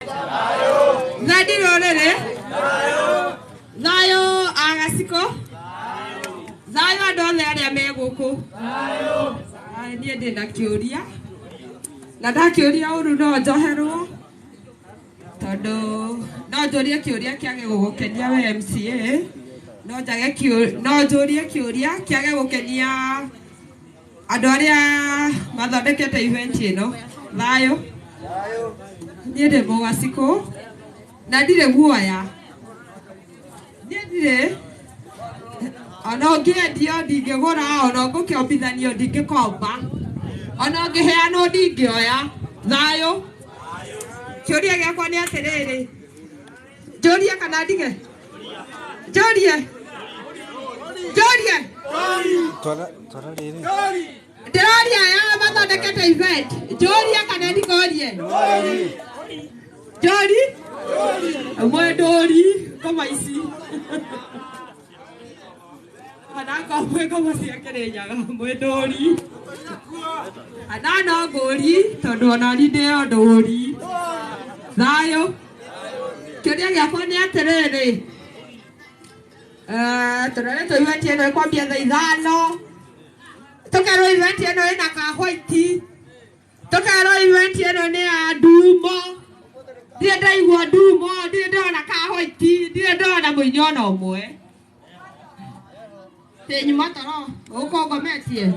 Nadi rorere. Zayo agasiko. Zayo adole aria meguku. Nie ndina kiuria. Na ndakiuria uru no njoherwo. Tondu no njurie kiuria kiage gugukenia we MCA. No njurie kiuria kiage gukenia andu aria mathondekete event ino. Zayo. Nie ndi mugasiko. Na ndire guoya. Ndire ona ngĩendio ndingĩgũra, ona ngũkĩombithanio ndingĩkomba, ona ngĩheanwo ndingĩoya. Thayũ. Kĩũria gĩakwa nĩ atĩrĩrĩ, njũrie kana ndige? Njũrie. Ndĩroria aya mathondekete event. Njũrie kana ndikorie? Njũri? Mwendori kama ici. Anaka mwe kama ciakerenyaga mwendori. Anana ngũri tondu ona ni ndĩo ndũri. Thayũ. Kĩũria gĩakwa nĩ atĩrĩrĩ. Tũroretwo event ĩno ĩkwambia thaa 5. Tũkerwo event ĩno ĩna ka white. Tũkerwo event ĩno nĩ ya ndumo. Ndirĩ ndaigua ndumo, ndirĩ ndona ka white, ndirĩ ndona mũini ona ũmwe. Nyuma toro, ũkongometie.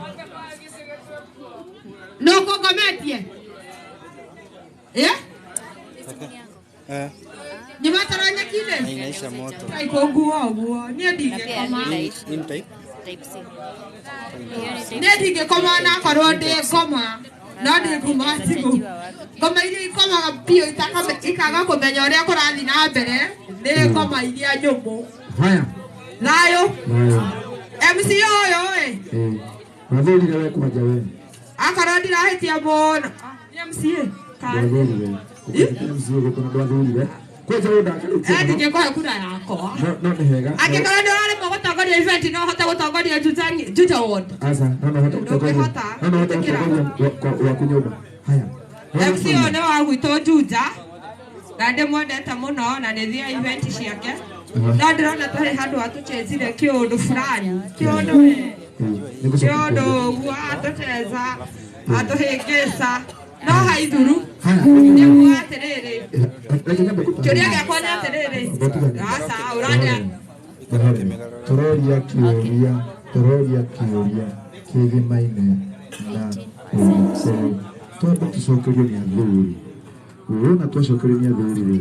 No ũkongometie? Nyuma toro nyekine? Inaisha moto. Kaikũnguo ũguo, niĩ ndingĩkoma. Niĩ ndingĩkoma na korwo ndĩ ngoma. No ndĩkuma tigu. Ngoma iria ikomaga biũ ikaga kũmenya ũrĩa kũrathiĩ na mbere. Nĩ ngoma iria nyũmũ. Haya. Thayũ. MC oyo we. Wathurire we kwanja we. Akorwo ndirahĩtia mũno. MCA. Wathurire. MCA gũkona ndwathurire. Kwanja we ndakarĩtie. Ndingĩkũhe kura yakwa. No nĩ hega. Angĩkorwo ndĩraremwo gũtongoria event no hote gũtongoria Juja Ward. Asa, no hote gũtongoria. No hote gũtongoria wa kunyumba. Haya. MC oyo nĩ wa gwitũ Juja. Na ndĩmwendete mũno na nĩ thia event ciake. No ndĩrona tũrĩ handũ atũchezire kĩũndũ fulani. Kĩũndũ ũguo atũcheza, atũhĩngĩca. No haithuru. Nĩguo atĩrĩrĩ. Kĩũria gĩakwa nĩ atĩrĩrĩ. Asa, ũrandĩa. Tũroria kĩũria kĩgĩmaine na ũgĩcĩrĩ. Twamba tũcokerio nĩ athuri. Ũrona twacokerio nĩ athuri.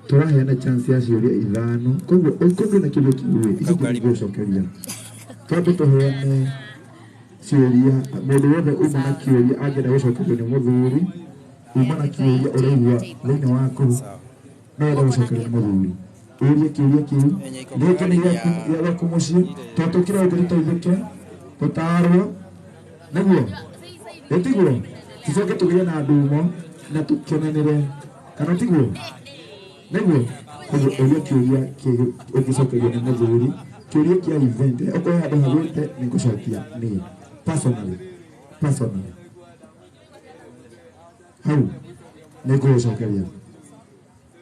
Tũraheana chance ya ciũria 5. Koguo ũkũndũ na kĩũria kĩu ici tũgũcokeria. Twambe tũheane ciũria mũndũ wothe uma na kĩũria angĩenda gũcokerio nĩ mũthuri. Uma na kĩũria ũraigua thĩinĩ waku no wenda gũcokerio nĩ mũthuri. Ũrie kĩũria kĩu. Gĩkĩ nĩ gĩaku mũciĩ. Twatũkĩra ũguo tũteithĩke. Tũtarwo. Nĩguo. Ĩtiguo. Tucoke tũgĩe na ndumo na tũkenanĩre. Kana tiguo. Nĩguo. Koguo ũria kĩũria ũngĩcokerio nĩ mũthuri. Kĩũria kĩa event. Okorwo handũ hagwĩte nĩ ngũcokia niĩ. Personally. Hau. Nĩ ngũcokeria.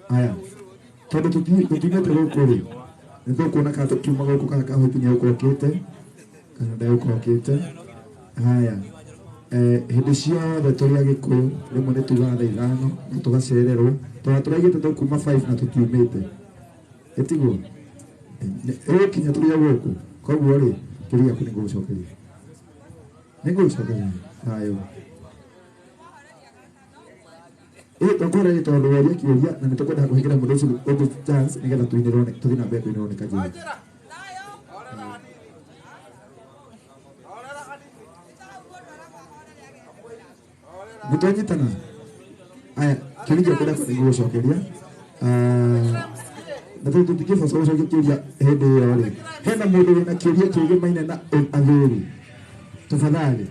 Aya. Tondũ tũtiumĩte gũkũ rĩ. Nĩ tũkuona kana tũkiuma gũkũ kana kahũti nĩ ũkokĩte. Kana ndagũkokĩte. Haya. Hĩndĩ ciothe tũrĩ Agĩkũyũ rĩmwe nĩ tugaga thaa 5 na tũgacererwo. Tũraigĩte tũkuma 5 na tũtiumĩte. Ĩtiguo. Ũgũkinya tũrĩ gũkũ. Koguo rĩ, kĩũria gĩaku nĩ ngũgũcokeria. Nĩ ngũgũcokeria. Thayũ. Tũkorwo nĩ tondũ woria kĩũria na nĩ tũkwenda kũhingĩra mũndũ ũcio ũndũ chance nĩgetha tũthiĩ na mbere kũinĩrwo nĩ Kanjũra. Nĩtwanyitana. Aya, kĩũria gĩakwa nĩ ngũgũcokeria. Na tũtingĩbota gũcokia kĩũria hĩndĩ ĩyo rĩ. Hena mũndũ wĩna kĩũria kĩgĩmaine na athuri. Tafadhali.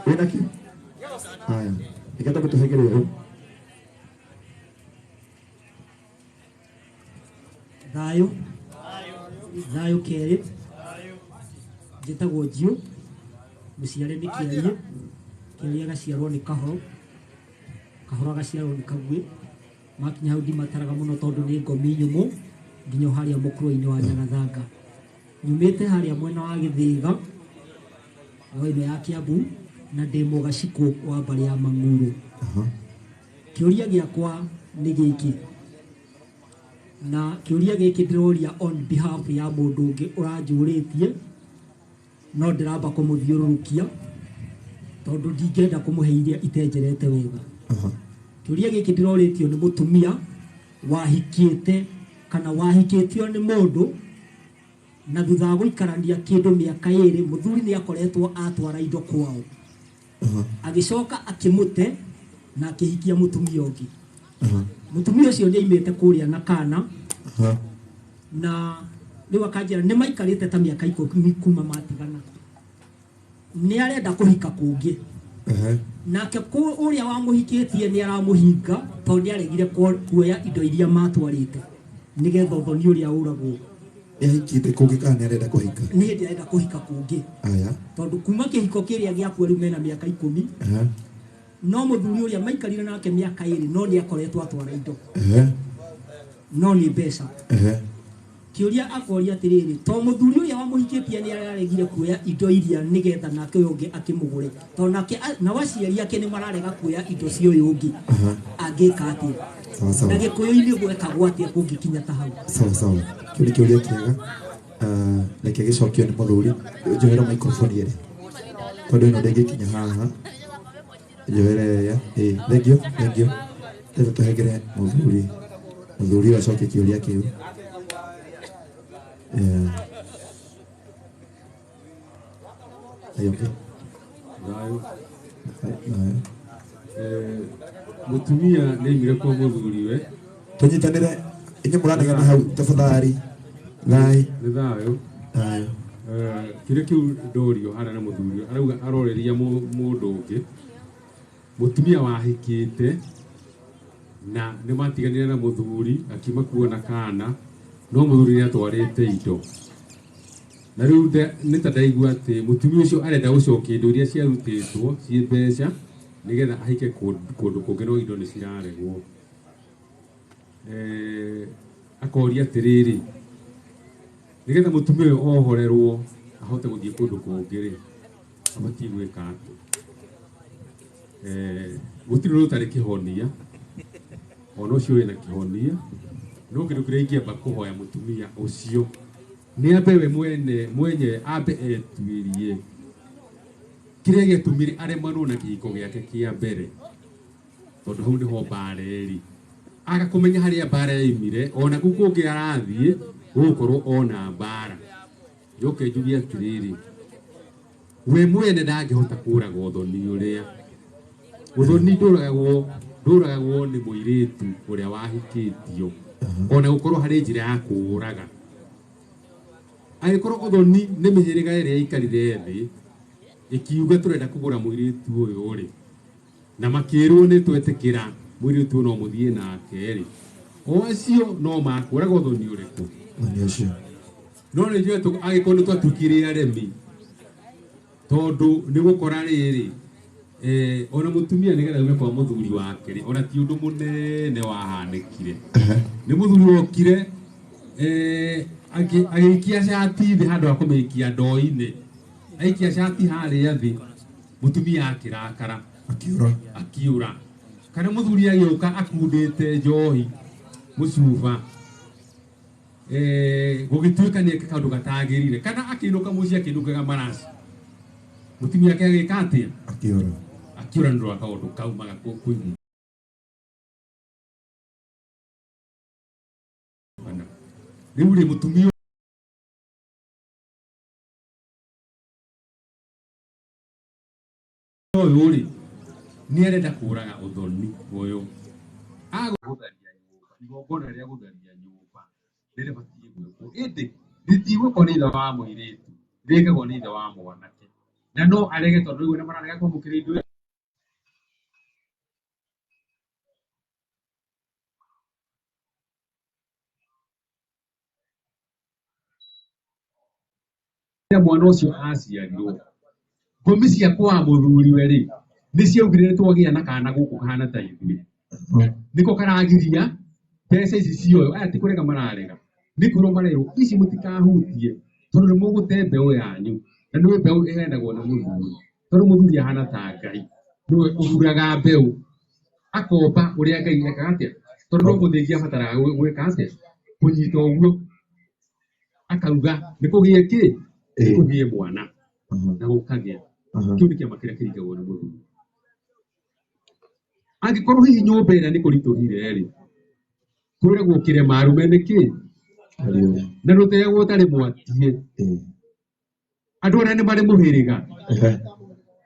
Wĩna kĩ? Aya, ĩkata gũtũhengere ũyũ. Thayũ kerĩ. Njĩtagwo Njiũ. Mũciare nĩ Kĩarie. Kĩarie agaciarwo nĩ Kahoro. Kahoro agaciarwo nĩ Kaguĩ. makinya hau ndimataraga muno tondu ni ngomi nyumu nginya haria mukuru-ini wa Nyagathanga nyumite haria mwena wa Githiga ino ya Kiambu na ndi Mugaciko wa mbari ya Mang'uru. Kiuria giakwa ni giki na kiuria giki ndiroria on behalf ya mundu ungi uranjuritie no ndiramba kumuthiururukia tondu ndingenda kumuheiria itenjerete wega. Kiuria giki ndiroritio ni mutumia wahikite kana wahikitio ni mundu na thutha wa guikarania kindu miaka iri muthuri ni akoretwo atwara indo kwao agicoka akimute na akihikia mutumia ungi. Mutumia ucio ni aimite kuria na kana na riu akanjira ni maikarite ta miaka 10 kuma matigana ni arenda kuhika kungi nake uria wamuhikitie ni aramuhinga tondu ni aregire kuoya indo iria matwarite nigetha uthoni uria uragwo hikite kungi kana ni arenda kuhika ni hindi arenda kuhika kungi tondu kuma kihiko kiria giakua riu mena miaka 10 no muthuri uria maikarire nake miaka 2 no ni akoretwo atwara indo no ni mbeca kiuria akoria atiriri to muthuri uria wamuhikitie ni araregire kuoya indo iria nigetha nake uyu ungi akimugure tondu nake na waciari ake ni mararega kuoya indo cio uyu ungi angika atia na gikuyu-ini gwekagwo atia kungikinya ta hau. Sawa kiuria kiega reke gicokio ni muthuri njohera microphone iri tondu ino ndengikinya haha njohere ya thank you tete tuhengere muthuri acoke kiuria kiu. Mutumia ni imire kwa muthuri we tunyitanire inye muranegana hau tafadhali thai ni thayo kire kiu ndorio hara na muthuri arauga aroreria mundu ungi mutumia wahikite na ni matiganire na muthuri akima kuona kana no muthuri ni atwarite indo na riu ni ta ndaigua ati mutumia ucio arenda gucokia indo iria ciarutitwo ci mbeca nigetha ahike kundu kungi no indo ni ciraregwo. Akoria atiriri nigetha mutumia uyu ohorerwo ahote guthie kundu kungi ri abatie gwika atu gutiri rutari kihonia ono ucio wina kihonia no kindu kiria ingiamba kuhoya mutumia ucio ni ambe we mwenye ambe etwirie kiria gitumire aremanwo na kihiko giake kia mbere tondu hau niho mbara iri aga kumenya haria mbara yaimire ona ku kungi arathie gukorwo ona mbara njoke njugie atiriri we mwene ndangihota kuraga uthoni uria uthoni nduragagwo ni muiritu uria wahikitio ona gukorwo hari njira ya kuraga agikorwo uthoni ni mihiriga iria ikarire thi ikiuga turenda kugura muiritu uyu ri na makirwo ni twetikira muiritu no muthie nake ri o acio no makuraga uthoni uriku ni acio no ni jwe tu agikorwo twatukire aremi tondu ni gukora riri ona mutumia nigetha ume kwa muthuri wake ri ona ti undu munene wahanikire ni muthuri wokire agikia shati thi handu akumikia ndoo-ini aikia shati haria thi mutumia akirakara akiura kana muthuri agioka akundite njohi mucuba gugituika ni kandu gatagirire kana akinuka muci akinukaga marasi mutumia ake agika atia akiura ndo akaundu kaumaga kuimu riu ri mutumia uyu ri ni arenda kuraga uthoni uyu agutharia nyumba igongona ria gutharia nyumba riri batie gwikwo indi ritigwikwo ni ithe wa muiritu rikagwo ni ithe wa mwanake na no arege tondu riu ni mararega kwamukira indo mwana ucio aciarirwo ngomi ciakwa muthuri we ri ni ciaugire twagia na kana guku kana ta ithuĩ niko karagiria pesa ici cio aya ti kurega mararega nikuro marero ici mutikahutie tondu ni mugute mbeu yanyu na niwe mbeu ihendagwo na muthuri tondu muthuri ahana ta Ngai niwe uguraga mbeu akomba uria Ngai ekaga atia tondu no muthingia abataraga gwika atia kunyita uguo akaruga nikugie ki nikugie mwana na gukagia kiu ni kiama kiria kirigagwo na muthuri angikorwo hihi nyumba ĩrĩa nĩ kũritũhire rĩ kwĩragwo kĩrema arũme nĩkĩ na rũtegwo ũtarĩ mwatie andũ arĩa nĩ marĩ mũhĩrĩga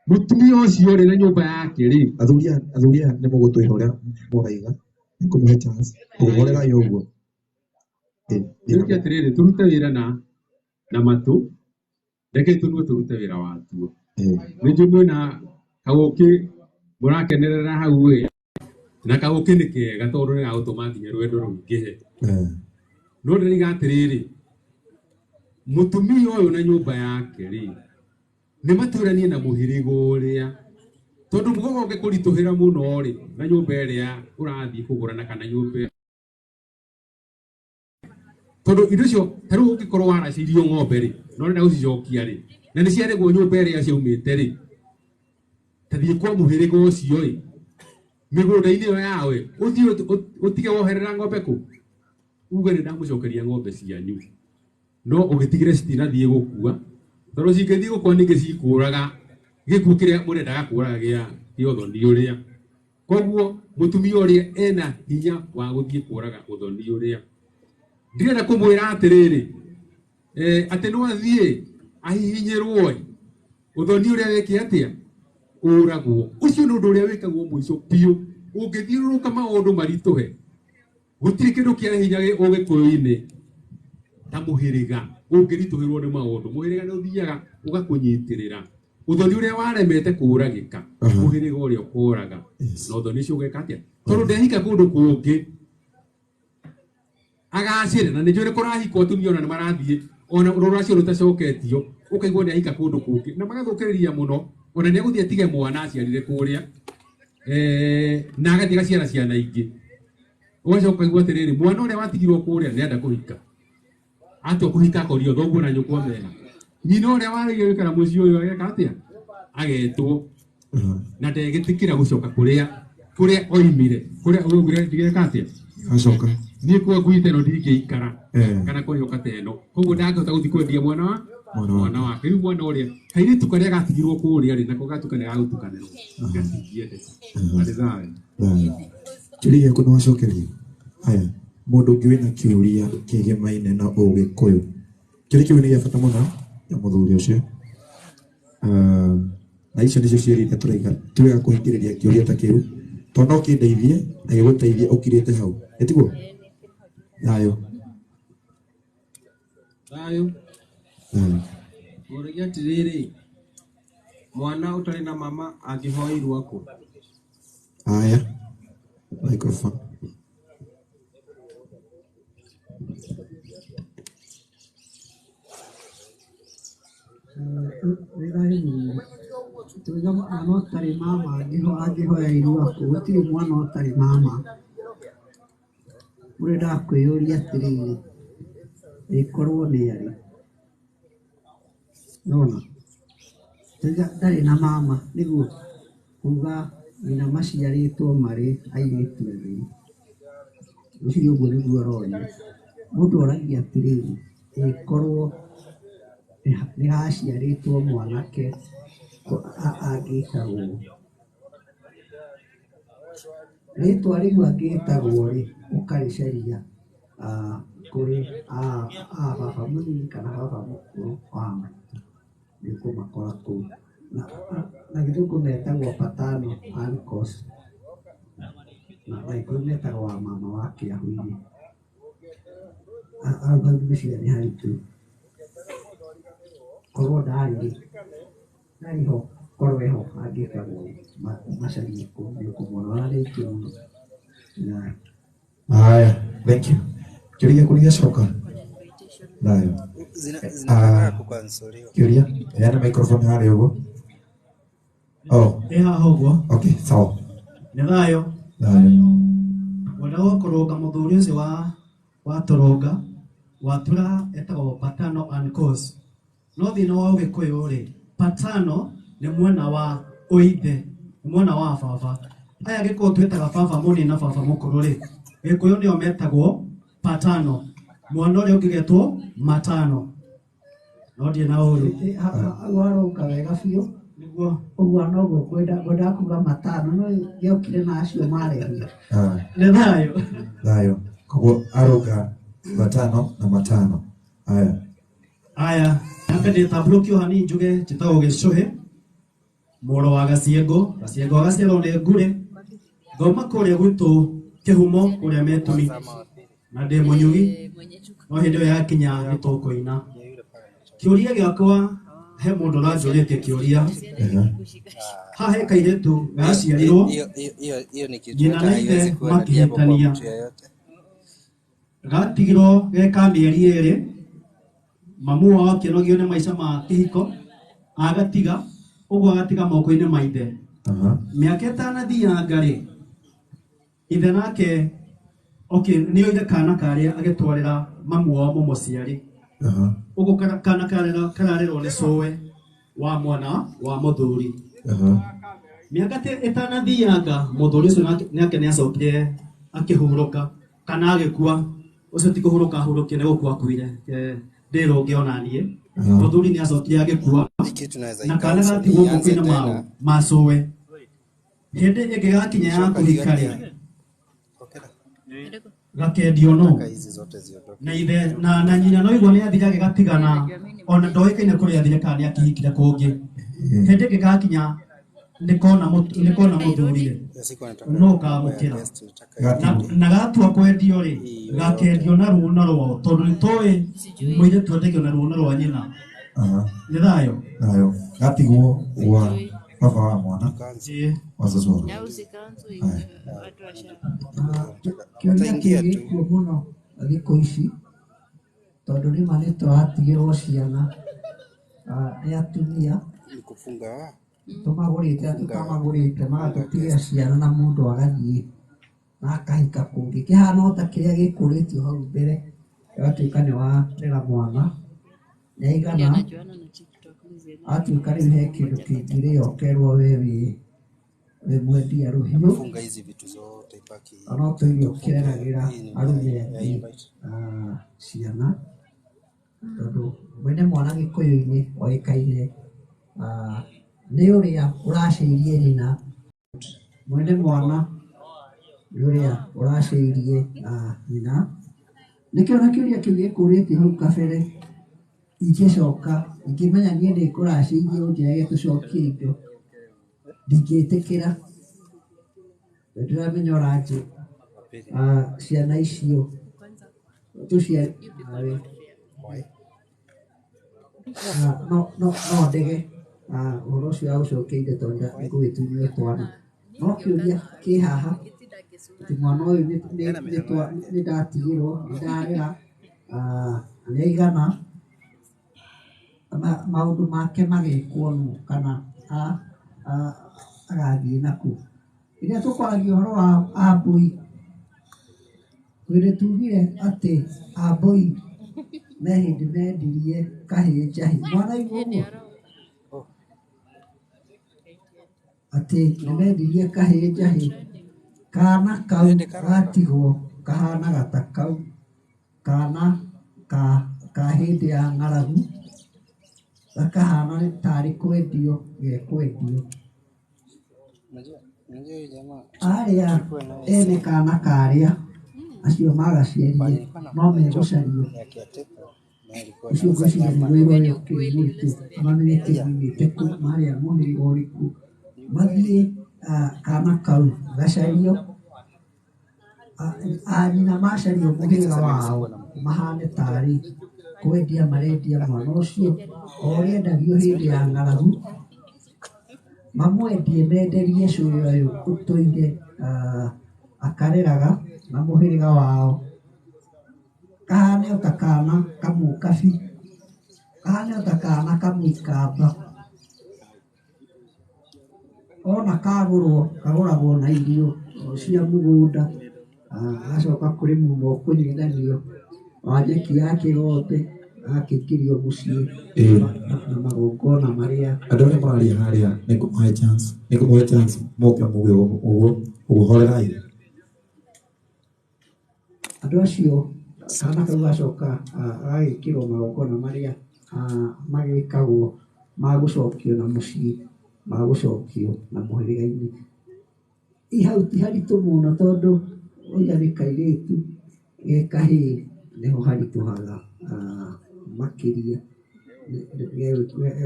mũtumia ũcio rĩ na nyũmba yake rĩ athuria nĩ mũgũtwĩra ũrĩa mũraiga nĩ kũmũhe chance kũmũregai ũguo nĩkĩ atĩrĩrĩ tũrute wĩra na matũ reke tũnue tũrute wĩra watuo nĩ njũ mwĩna kaũkĩ mũrakenerera hau ĩ na kaũkĩ nĩ kega tondũ nĩ gagũtũma nginya rwendo rũingĩhe no ndĩrauga atĩrĩrĩ mũtumia ũyũ na nyũmba yake rĩ nĩ matũranie na mũhĩrĩga ũrĩa tondũ mũgogo ũngĩkũritũhĩra mũno rĩ na nyũmba ĩrĩa ũrathiĩ kũgũrana kana nyũmba tondũ indo icio ta rĩu ũngĩkorwo waracirio ng'ombe rĩ no ũrenda gũcicokia rĩ na nĩ ciarĩgwo nyũmba ĩrĩa ciaumĩte rĩ tathiĩ kwa mũhĩrĩga ũcio ĩ mĩgũnda-inĩ ĩyo yao ĩ ũthiĩ ũtige woherera ng'ombe kũ uge nĩ ndamũcokeria ng'ombe cianyu no ũgĩtigĩre citinathiĩ gũkua tondũ cingĩthiĩ gũkua ningĩ cikũraga gĩkuũ kĩrĩa mũrendaga kũraga gĩa ũthoni ũrĩa koguo mũtumia ũrĩa ena hinya wa gũthiĩ kũraga ũthoni ũrĩa ndirenda kũmwĩra atĩrĩrĩ atĩ no athiĩ ahihinyĩrwo ũthoni ũrĩa wĩke atĩa ũragwo ũcio nĩ ũndũ ũrĩa wĩkagwo mũico biũ ũngĩthiũrũrũka maũndũ maritũhe gũtirĩ kĩndũ kĩa hinya ũgĩkũyũ-inĩ ta mũhĩrĩga ũngĩritũhĩrwo nĩ maũndũ mũhĩrĩga nĩ ũthiaga ũgakũnyitĩrĩra ũthoni ũrĩa waremete kũragĩka mũhĩrĩga ũrĩa ũkũraga na ũthoni ũcio ũgeka atĩa tondũ ndehika kũndũ kũngĩ agacĩre na nĩ njũĩ nĩ kũrahikwo atumia ona nĩ marathiĩ ona rũracio rũtacoketio ũkaigua nĩ ahika kũndũ kũngĩ na magathũkĩrĩria mũno ona nĩ agũthiĩ atige mwana aciarire kũrĩa na agathiĩ agaciara ciana ingĩ ũgacoka ũkaigua atĩrĩrĩ mwana ũrĩa watigirwo kũrĩa nĩ enda kũhika atua kũhika akorio thoguo na nyũkwa mega nyina ũrĩa warĩgire gũikara mũciĩ ũyũ ageka atĩa agetwo na ndegĩtĩkĩra gũcoka kũrĩa oimire kũrĩa ũgire ndigeka atĩa acoka niĩ kwa ngui teno ndingĩikara kana kũrĩoka teno koguo ndangĩhota gũthiĩ kwendia mwana wake rĩu mwana ũrĩa kairĩtu karĩa gatigirwo kũrĩa rĩ nako gatukana gagũtukanĩrwo gatingĩendete arĩ thayũ kĩrĩa gĩaku no acokerie haya mũndũ ũngĩ wĩna kĩũria kĩgemaine na ũgĩkũyũ kĩrĩa kĩu nĩ gĩa bata mũno ya mũthuri ũcio na icio nĩcio ciũria iria tũraiga twega kũhingĩrĩria kĩũria ta kĩu tondũ no kĩndeithie na gĩgũteithie ũkirĩte hau ĩtiguo thayũ ũrĩa atĩrĩrĩ mwana ũtarĩ na mama angĩhoirwo kũ haya microphone tuga mwana ũtarĩ mama angĩhoya irua kũ gũtirĩ mwana ũtarĩ mama ũrenda kwĩyũria atĩrĩrĩ ĩkorwo nĩ arĩ nona tuga ndarĩ na mama nĩguo kuga nyina maciarĩtwo marĩ airĩtu erĩ ũcio ũguo nĩguo aroria mũndũ oragia atĩrĩrĩ ĩkorwo nĩ haciarĩtwo mwanake angĩtagwo rĩtwa rĩu angĩtagwo rĩ ũkarĩcaria kũrĩ baba mũnini kana baba mũkũrũ wa maitũ nĩ kũmakora kũu na gĩthũngũ metagwo paternal uncles na gĩkũyũ metagwo wa mama wa kĩahu-inĩ augagĩcia nĩ haritũ korwo ndarĩ ho korwo ho angĩtagwo macarie kũu nĩ ũkũmwona warĩkĩ mũno haya thank you kĩũria gĩaku nĩ gĩacoka thayũ kĩũria heana microphone harĩa ũguo haha ũguo okay sawa nĩ thayũ Mwenda kuronga muthuri ucio wa toronga watura etagwo patano and cause. No thina wa Gikuyu ri patano ni mwena wa oithe, ni mwena wa baba. Aya Gikuyu twetaga baba muni na baba mukuru ri Gikuyu nio metagwo patano, mwana uria ungigetwo matano. No ndie na uru aroka wega biũ niguo ũguo noguo kwenda kuga matano no gĩokire na acio marehia nĩ thayo Thayo. Koguo aroga matano na matano. aya nambe ndĩtambũrũkio hani njuge njĩtagwo Gĩcũhĩ mũrũ wa Gaciengũ. Gaciengũ agaciarwo nĩ Ngure, thoma kũrĩa gwitũ Kĩhumo kũrĩa Metuni, na ndĩ Mũnyugi no hĩndĩ ĩyo yakinya nĩtũkũina. Kĩũria gĩakwa he mũndũ ũranjũrĩtie kĩũria. Haha he kairĩtu gaciarirwo nyina na ithe makĩhĩtania, gatigirwo geka mĩeri ĩrĩ, mamu wao akĩnogio nĩ maica ma kĩhiko agatiga, ũguo agatiga moko-inĩ ma ithe. Mĩaka ĩtanathia rĩ, ithe nake nĩ oire kana karĩa agĩtwarĩra mamu wao mũmũciari. Ũguo kana kararĩrwo nĩ cũwe wa mwana wa mũthuri. Mĩaka ĩtanathianga mũthuri ũcio nake nĩacokire akĩhurũka kana agĩkua. Ũcio ti kũhurũka ahurũkire, nĩ gũkua akuire. Ndĩrwo ngĩona niĩ mũthuri nĩacokire agĩkua na kana gatigwo moko-inĩ ma cũwe. Hĩndĩ ĩngĩ gakinya ya kũhika rĩ, gakendio no na ithe na nyina no igua nĩ athire agĩgatigana, ona ndoĩkaine kũrĩa athire kana nĩ akĩhikire kũngĩ. Hĩndĩ ĩngĩ gakinya nĩkona mũthuri no kamũkĩra na gatua kwendio rĩ, gakendio na rũna rwao tondũ nĩtũĩ mũirĩtu endagio na rũna rwa nyina. Nĩ thayo Gatigwo wa baba wa mwana wazazi wao. kĩũria kĩrĩ gĩkuo mũno thikũ ici tondũ rĩma nĩtũratigĩrwo ciana nĩ atumia tũmagũrĩte tũkamagũrĩte magatũtigia ciana na mũndũ agathiĩ na akahika kũngĩ. Kĩhana ota kĩrĩa gĩkũrĩtio hau mbere gĩgatuĩka nĩ warera mwana nĩaigana, atuĩka rĩu he kĩndũ kĩngĩrĩo ũkerwo we mwendia rũhiũ no tũirio ũkĩreragĩra arũme ciana, tondũ mwene mwana Gĩkũyũ-inĩ oĩkaine nĩ ũrĩa ũracĩirie nyina. Mwene mwana nĩ ũrĩa ũracĩirie nyina. Nĩkĩo na kĩũria kĩu gĩkũrĩtio hau kabere ingĩcoka ingĩmenya niĩ nĩngũracĩirie ũnjĩrage tũcokie indo, ndingĩtĩkĩra. Ndĩramenya ũranjĩ ciana icio tũciari no ndege ũhoro ũcio wa gũcokia indo tondũ nĩngũgĩtunywo twana. No kĩũria kĩ haha atĩ mwana ũyũ nĩndatigĩrwo nĩndarera nĩaigana, maũndũ make magĩkwo nũ kana agathiĩ naku. Rĩrĩa tũkwaragia ũhoro wa Ambũi, tugire atĩ Ambũi me hĩndĩ mendirie kahĩĩ njahi. Mwana igua ũguo atĩ nĩmendirie kahĩĩ njahi, kana kau gatigwo kahana gata kau, kana ka hĩndĩ ya ng'aragu gakahana tarĩ kwendio gekwendio. Arĩa ene kana karĩa acio magaciarire no megũcario. Ũcio ngwĩciria nĩ wĩra ũrĩa ũkĩigĩte kana nĩ kĩigĩte kũ marĩa mũhĩrĩga ũrĩkũ mathiĩ kana kau gacario. Nyina macario mũhĩrĩga wao mahane tarĩ kwendia marendia mwana ũcio o ũrĩa endagio hĩndĩ ya ng'aragu, mamwendie menderie cũwe ũyũ ũtũire akareraga na mũhĩrĩga wao. Kahane ota kana kamũkabi, kahane ota kana kamũikamba, ona kagũrwo kagũragwo na irio cia mũgũnda Agacoka kũrĩ mũmũ kũnyitithanio wa nyeki yake yothe agakĩingĩrio mũciĩ na magongona marĩa andũ arĩa mararia harĩa nĩngũmũhe chance moke muge ũguhorerai andũ acio kana kau gacoka agagĩkĩrwo magongona marĩa magĩkagwo ma gũcokio na mũciĩ ma gũcokio na mũhĩrĩga-inĩ. Hau ti haritũ mũno tondũ oiga nĩ kairĩtu ge kahĩĩ nĩho haritũhaga makĩria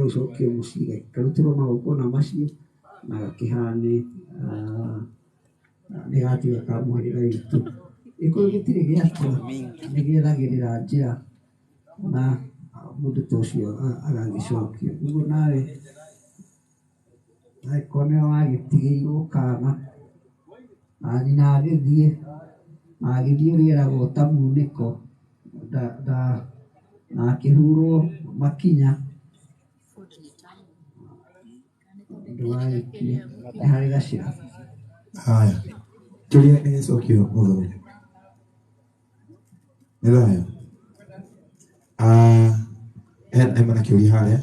gũcokio mũciĩ karutĩrwo magongona macio na gakĩhane nĩ gatiga ka mũhĩrĩga witũ. Gĩkũyũ gĩtirĩ gĩakua nĩ gĩethagĩrĩra njĩra na mũndũ ta ũcio agagĩcokio. Ũguo nawe angĩkorwo nĩwe wagĩtigĩirwo kana na nyina agĩthiĩ ũrĩa eragwo ta munĩko na akĩhurwo makinya ndũgagĩkire nĩ harĩ gacĩra. haya kĩũria nĩ gĩcokio mũthuri nĩ thayũ hena na kĩũria harĩa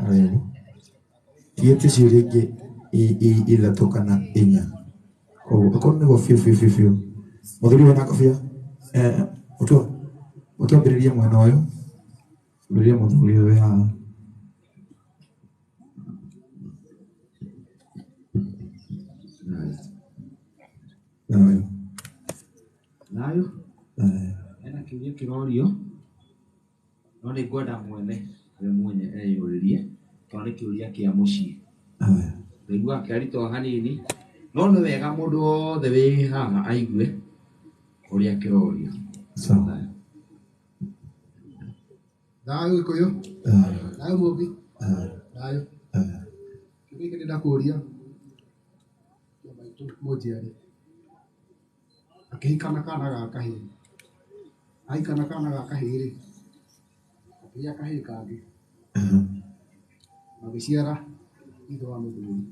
ũguo tigĩtie ciũria ingĩ ithatũ kana inya koguo akorwo nĩguo biũ mũthuri wĩna ngobia ũkĩambĩrĩria mwena ũyũ ambĩrĩria mũthuri ũyũ wĩ haha nayo hena kĩũria kĩrorio no nĩ ngwenda mwene we mwenye eyũrĩrie tondũ nĩ kĩũria kĩa mũciĩ ndaigua kĩaritũ hanini no nĩ wega mũndũ wothe wĩ haha aigue ũrĩa kĩrorio. Thayũ Gĩkũyũ, thayũ Mũmbi, thayũ. Kĩũria gĩkĩ ndakũria maitũ mũnjiari akĩhikana kana ga kahĩĩ, ahikana kana ga kahĩĩ-rĩ akĩgĩa kahĩĩ kangĩ magĩciara ithe wa mũthuri.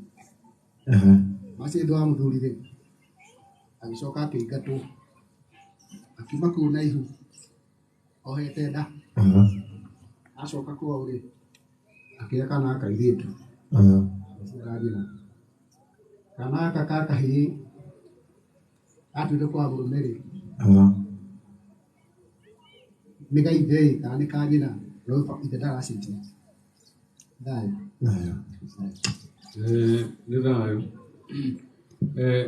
Maciara ithe wa mũthuri-rĩ agĩcoka akĩingatwo akiuma kũu na ihu ohete nda. Acoka kwao-rĩ akĩoya kana ga kairĩtu agaciara nyina. Kana gaka ka kahĩĩ atuĩte kwa mũrũme-rĩ nĩ ga ithe kana nĩ ka nyina no ithe ndaracenjia. Thayũ. Nĩ thayũ.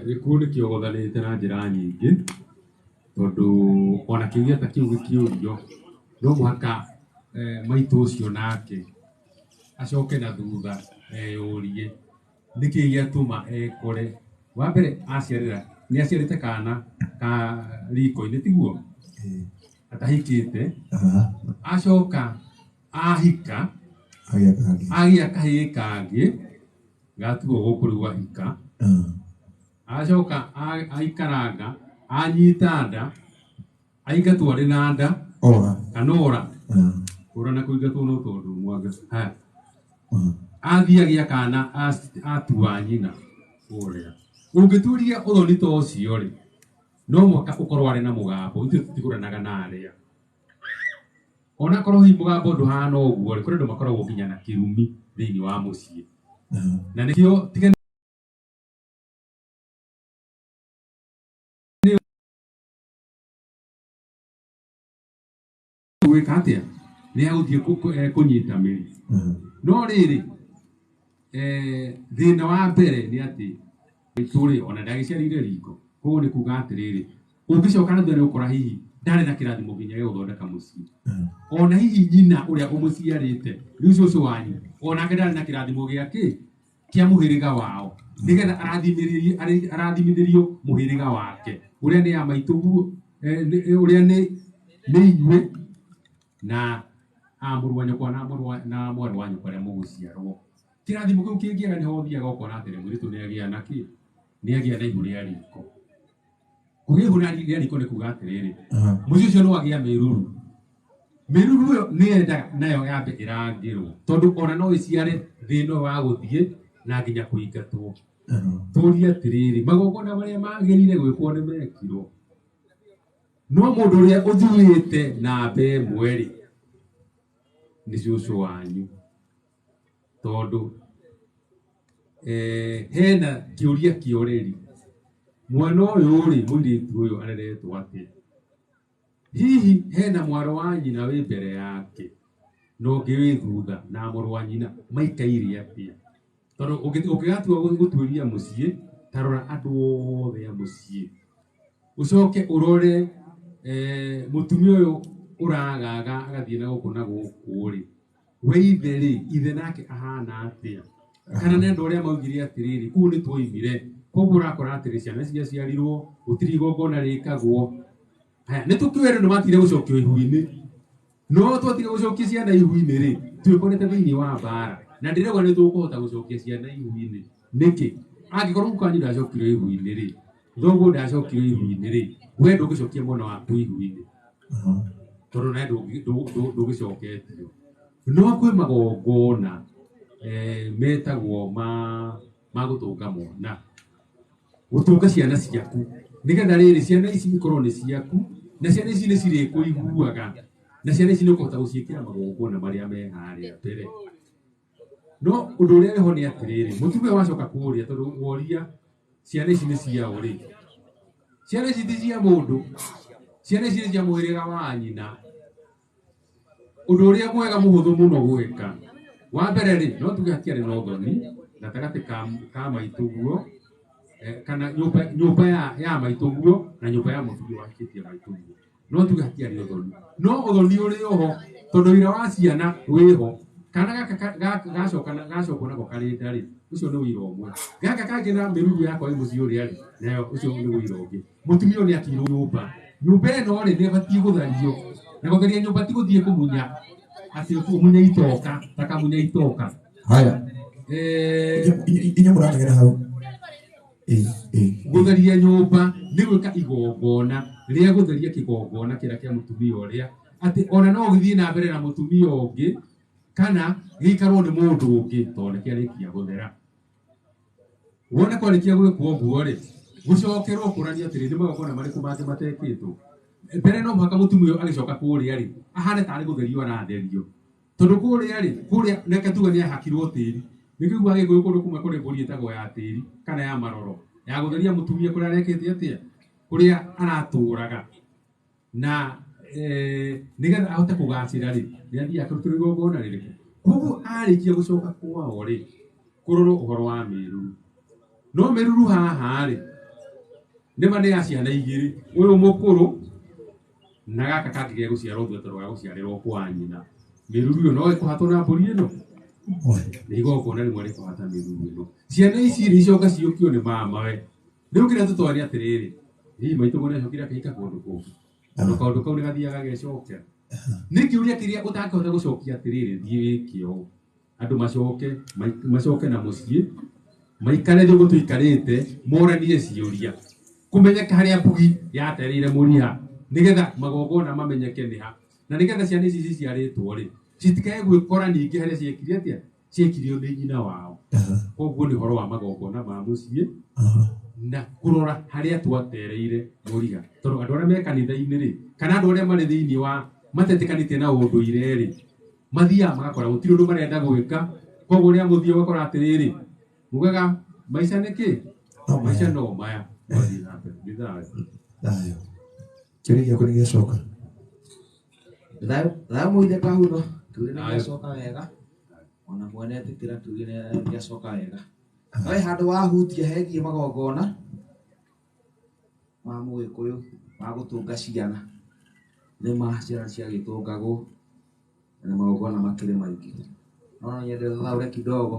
Gĩkuũ nĩkĩogothanĩte na njĩra nyingĩ tondũ ona kĩũria ta kĩu gĩkĩũrio no mũhaka maitũ ũcio nake acoke na thutha eyũrie nĩkĩĩ gĩatũma ekore wa mbere nĩ aciarĩte kana ka riko-inĩ tiguo atahikĩte acoka ahika agĩa kahĩĩ kangĩ gatuo gũkũ rĩu ahika acoka aikaranga anyita nda aingatwo arĩ na nda kana ora na kũingatwo no tondũ mwanga athiĩ agĩa kana atua nyina ũrĩa ũngĩturia ũthoni ta ũcio-rĩ no mũhaka ũkorwo arĩ na mũgambo ithuĩ tũtigũranaga na arĩa ona korwo hihi mũgambo ndũhana ũguo-rĩ kũrĩ andũ makoragwo nginya na kĩrumi thĩinĩ wa mũciĩ na nĩkĩo gwĩka atĩa nĩ agũthiĩ kũnyita mĩri no rĩrĩ thĩna wa mbere nĩ atĩ maitũ-rĩ ona ndagĩciarĩire riko koguo nĩ kuga atĩrĩrĩ ũngĩcoka na thutha nĩ ũkora hihi ndarĩ na kĩrathimo nginya gĩa gũthondeka mũciĩ ona hihi nyina ũrĩa ũmũciarĩte rĩu cũcũ wanyu onake ndarĩ na kĩrathimo gĩake kĩa mũhĩrĩga wao nĩgetha arathimithĩrio mũhĩrĩga wake ũrĩa nĩ ya maitũ ũrĩa nĩ inyuĩ na mũrũ wa nyũkwa na mwarĩ wa nyũkwa arĩa mũgũciarwo. Kĩrathimo kĩu kĩngĩaga nĩho ũthiaga ũkona atĩrĩ mũirĩtu nĩagĩa na kĩ nĩagĩa na ihu rĩa riko. Kũgĩa ihu rĩa riko nĩ kuga atĩrĩrĩ mũciĩ ũcio no agĩa mĩruru. Mĩruru ĩyo nĩyendaga nayo yambe ĩrangĩrwo tondũ ona no ĩciare thĩna wa gũthiĩ na nginya kũingatwo. turia atiriri magogona maria magirire gwikwo ni mekirwo no mundu uria uthurite namba ĩmwe ri ni cucu wanyu tondu hena kiuria kioreri mwana uyu ri muiritu uyu areretwo atia hihi hena mwaro wa nyina wi mbere yake no ngi wi thutha na mũrũ wa nyina maikaire atia tondu ũngĩgatua gũtuĩria mũciĩ tarora andũ othe a mũciĩ ucoke urore mutumia uyu uragaga agathie na gũkũ na gũkũ ri we ithe ri ithe nake ahana atia kana nĩ andũ arĩa maugire atiriri kũu nĩ twoimire koguo ũrakora atĩrĩ ciana ciaciarirwo gũtirĩ igongona rĩkagwo haya nĩ tũkĩwerwo nĩ matire gũcokio ihu-inĩ no twatiga gũcokia ciana ihu-inĩ ri twĩkorete thĩinĩ wa mbara na ndirauga nĩ tũkũhota gũcokia ciana ihu-inĩ nĩkĩ angĩkorwo mũkanyu ndacokire ihu-inĩ ri thoguo ndacokire ihu-inĩ ri we ndũngĩcokia mwana waku ihu-inĩ tondũ nawe ndũgĩcoketio no kwĩ magongona metagwo ma gũtũnga mwana gũtũnga ciana ciaku nĩgetha rĩrĩ ciana ici ikorwo nĩ ciaku na ciana ici nĩ cirĩkũiguaga na ciana ici nĩ ũkũhota gũciĩkĩra magongona marĩa me harĩa mbere no ũndũ ũrĩa wĩho nĩ atĩrĩrĩ mũtumia wacoka kũũria tondũ woria ciana ici nĩ ciao rĩ ciana ici ti cia mũndũ ciana ici nĩ cia mũhĩrĩga wa nyina ũndũ ũrĩa mwega mũhũthũ mũno gwĩka wa mbere rĩ no tuge hatiarĩ na ũthoni gatagatĩ ka maitũguo kana nyũmba ya maitũguo na nyũmba ya mũtumia wahikĩtie maitũguo no tuge hatiarĩ ũthoni no ũthoni ũrĩ oho tondũ wĩra wa ciana wĩho kana gaka gacokwo nako karĩnda rĩ ũcio nĩ wĩra ũmwe gaka kangĩ na mĩruru yakwa ĩ mũciĩ ũrĩa rĩ nayo ũcio nĩ wĩra ũngĩ mũtumia ũyũ nĩ akĩirwo nyũmba ĩno rĩ nĩ ĩbatiĩ gũthario na gũtheria nyũmba ti gũthiĩ kũmunya atĩ ũmunya itoka takamunya itoka haya inya mũranegera hau gũtheria nyũmba nĩ gwĩka igongona rĩa gũtheria kĩgongona kĩrĩa kĩa mũtumia ũrĩa atĩ ona no ũgĩthiĩ na mbere na mũtumia ũngĩ kana gĩikarwo nĩ mũndũ ũngĩ tondũ nĩkĩarĩkia gũthera wona kwarĩkia gwĩkwo ũguo rĩ gũcokerwo kũrania atĩrĩ nĩ magongona marĩkũ mangĩ matekĩtwo mbere no mũhaka mũtumia ũyũ agĩcoka kũrĩa rĩ ahane tarĩ gũtherio aratherio tondũ kũrĩa rĩ kũrĩa reke tuge nĩ ahakirwo tĩri nĩkĩigua gĩkũyũ kũndũ kũmwe kũrĩ mbũri ĩtagwo ya tĩri kana ya maroro ya gũtheria mũtumia kũrĩa arekĩte atĩa kũrĩa aratũraga na nĩgetha ahote kũgacĩra rĩ nĩ athiaga kũrutĩrwo igongona rĩrĩkũ koguo arĩkia gũcoka kwao rĩ kũrorwo ũhoro wa mĩruru no mĩruru haha rĩ nĩma nĩ ya ciana igĩrĩ ũyũ mũkũrũ na gaka kangĩ gĩa gũciarwo thutha tondũ ga gũciarĩrwo kwa nyina mĩruru ĩyo no ĩkũhatwo na mbũri ĩno nĩ igongona rĩmwe rĩkũhata mĩruru ĩno ciana ici rĩ icoka ciũkio nĩ mamawe rĩu kĩrĩa tũtoria atĩrĩrĩ hihi maitũguo nĩ acokire akĩhika kũndũ kũngĩ tondũ kaũndũ kau nĩ gathiaga gagecokera nĩ kĩũria kĩrĩa ũtangĩhota gũcokia atĩrĩrĩ thiĩ wĩke ũũ andũ macoke na mũciĩ maikare thĩ ũguo tũikarĩte moranie ciũria kũmenyeka harĩa mbugi yatereire mũriha nĩgetha magongona mamenyeke nĩ ha na nĩgetha ciana ici ciciarĩtwo rĩ citikae gwĩkora ningĩ harĩa ciekire atĩa ciekirio nĩ nyina wao koguo nĩ ũhoro wa magongona ma mũciĩ na kũrora harĩa twatereire mũriga tondũ andũ arĩa me kanitha-inĩ rĩ kana andũ arĩa marĩ thĩinĩ wa matetĩkanĩtie na ũndũire rĩ mathiaga magakora gũtirĩ ũndũ marenda gwĩka koguo rĩa mũthia ũgakora atĩrĩrĩ mugaga maica nĩkĩ maica no maya wathiĩ na mbere nĩ thayũ kĩũria gĩaku nĩ gĩacoka thayũ mũithe kahuno tuge nĩ gĩacoka wega ona mwene etĩkĩra tuge nĩ gĩacoka wega no handũ wahutia hegiĩ magongona ma mũgĩkũyũ ma gũtũnga ciana nĩma ciana ciagĩtũngagwo na magongona makĩrĩ maingĩ no nyende thaũre kidogo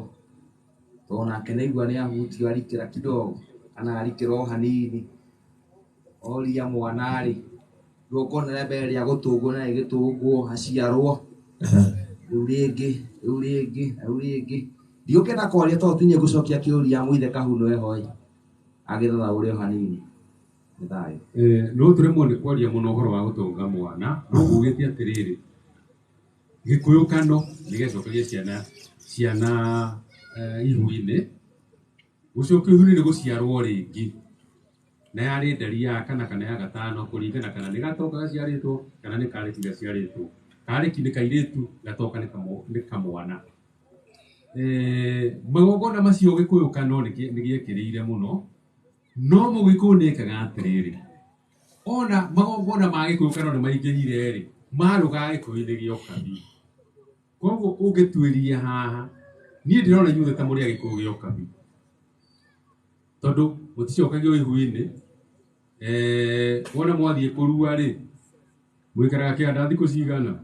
tondũ nake nĩaigua nĩ ahutio arikĩra kidogo kana arikĩra o hanini oria mwana rĩ igongona rĩa mbere rĩa gũtũngwo na rĩgĩtũngwo haciarwo rĩu rĩngĩ ndiũkĩenda kwaria tondũ tinye gũcokia kĩũria mũithe kahuno ehoi agĩthathaũre o hanini nĩ thayũ no tũremwo nĩ kwaria mũno ũhoro wa gũtũnga mwana no ugĩte atĩrĩrĩ gĩkũyũkano nĩgĩcokagia ciana ihu-inĩ ucio kĩthuri nĩ gũciarwo rĩngĩ na yarĩ ndari ya kana ya gatano kũringana kana nĩ gatoka gaciarĩtwo kana nĩ karĩki gaciarĩtwo. Karĩki nĩ kairĩtu, gatoka nĩ kamwana. Magongona macio Gĩkũyũ kano nĩ gĩekĩrĩire mũno, no Mũgĩkũyũ nĩekaga atĩrĩrĩ, ona magongona ma Gĩkũyũ kano nĩ maingĩhire rĩ, marũgaga Gĩkũyũ-inĩ gĩa ũkabi. Koguo ũngĩtuĩria haha, niĩ ndĩrona inyuothe ta mũrĩ a Gĩkũyũ gĩa ũkabi, tondũ mũticokagio ihu-inĩ. Wona mwathiĩ kũrua rĩ, mũikaraga kĩganda thikũ cigana?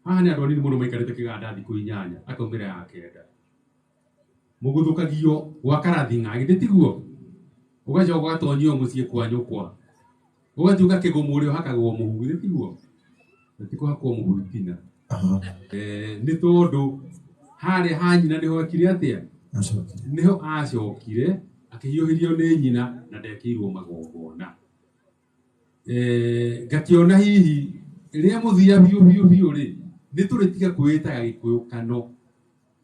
Haha nĩ andũ anini mũno maikarĩte kĩganda thikũ 8 akaumĩra ya 9. Mũguthũkagio gwa karathi ng'agĩ tiguo, ũgacoka ũgatonyio mũciĩ kwa nyũkwa, ũgatuĩka kĩgũmũ ũrĩa ũhakagwo mũhu tiguo, ũtikũhakwo mũhu itina. Nĩ tondũ harĩa ha nyina nĩho ekire atĩa, nĩho acokire akĩhiũhĩrio nĩ nyina na ndekĩirwo magongona. Ngakĩona hihi rĩrĩa mũthia biũ rĩ, nĩ tũrĩtiga kwĩĩtaga Gĩkũyũ kano,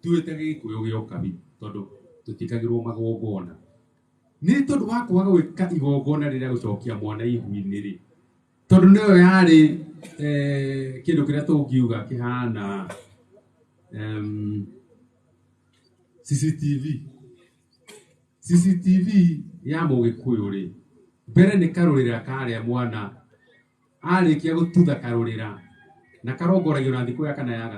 twĩtage Gĩkũyũ gĩa ũkabi tondũ tũtikagĩrwo magongona. Nĩ tondũ wa kwaga gwĩka igongona rĩrĩa gũcokia mwana ihu-inĩ rĩ, tondũ nĩyo yarĩ kĩndũ kĩrĩa tũngiuga kĩhana CCTV ya Mũgĩkũyũ rĩ, mbere nĩ karũrĩra karĩa mwana arĩkia gũtutha karũrĩra na karongoragio na thikũ ya kana ya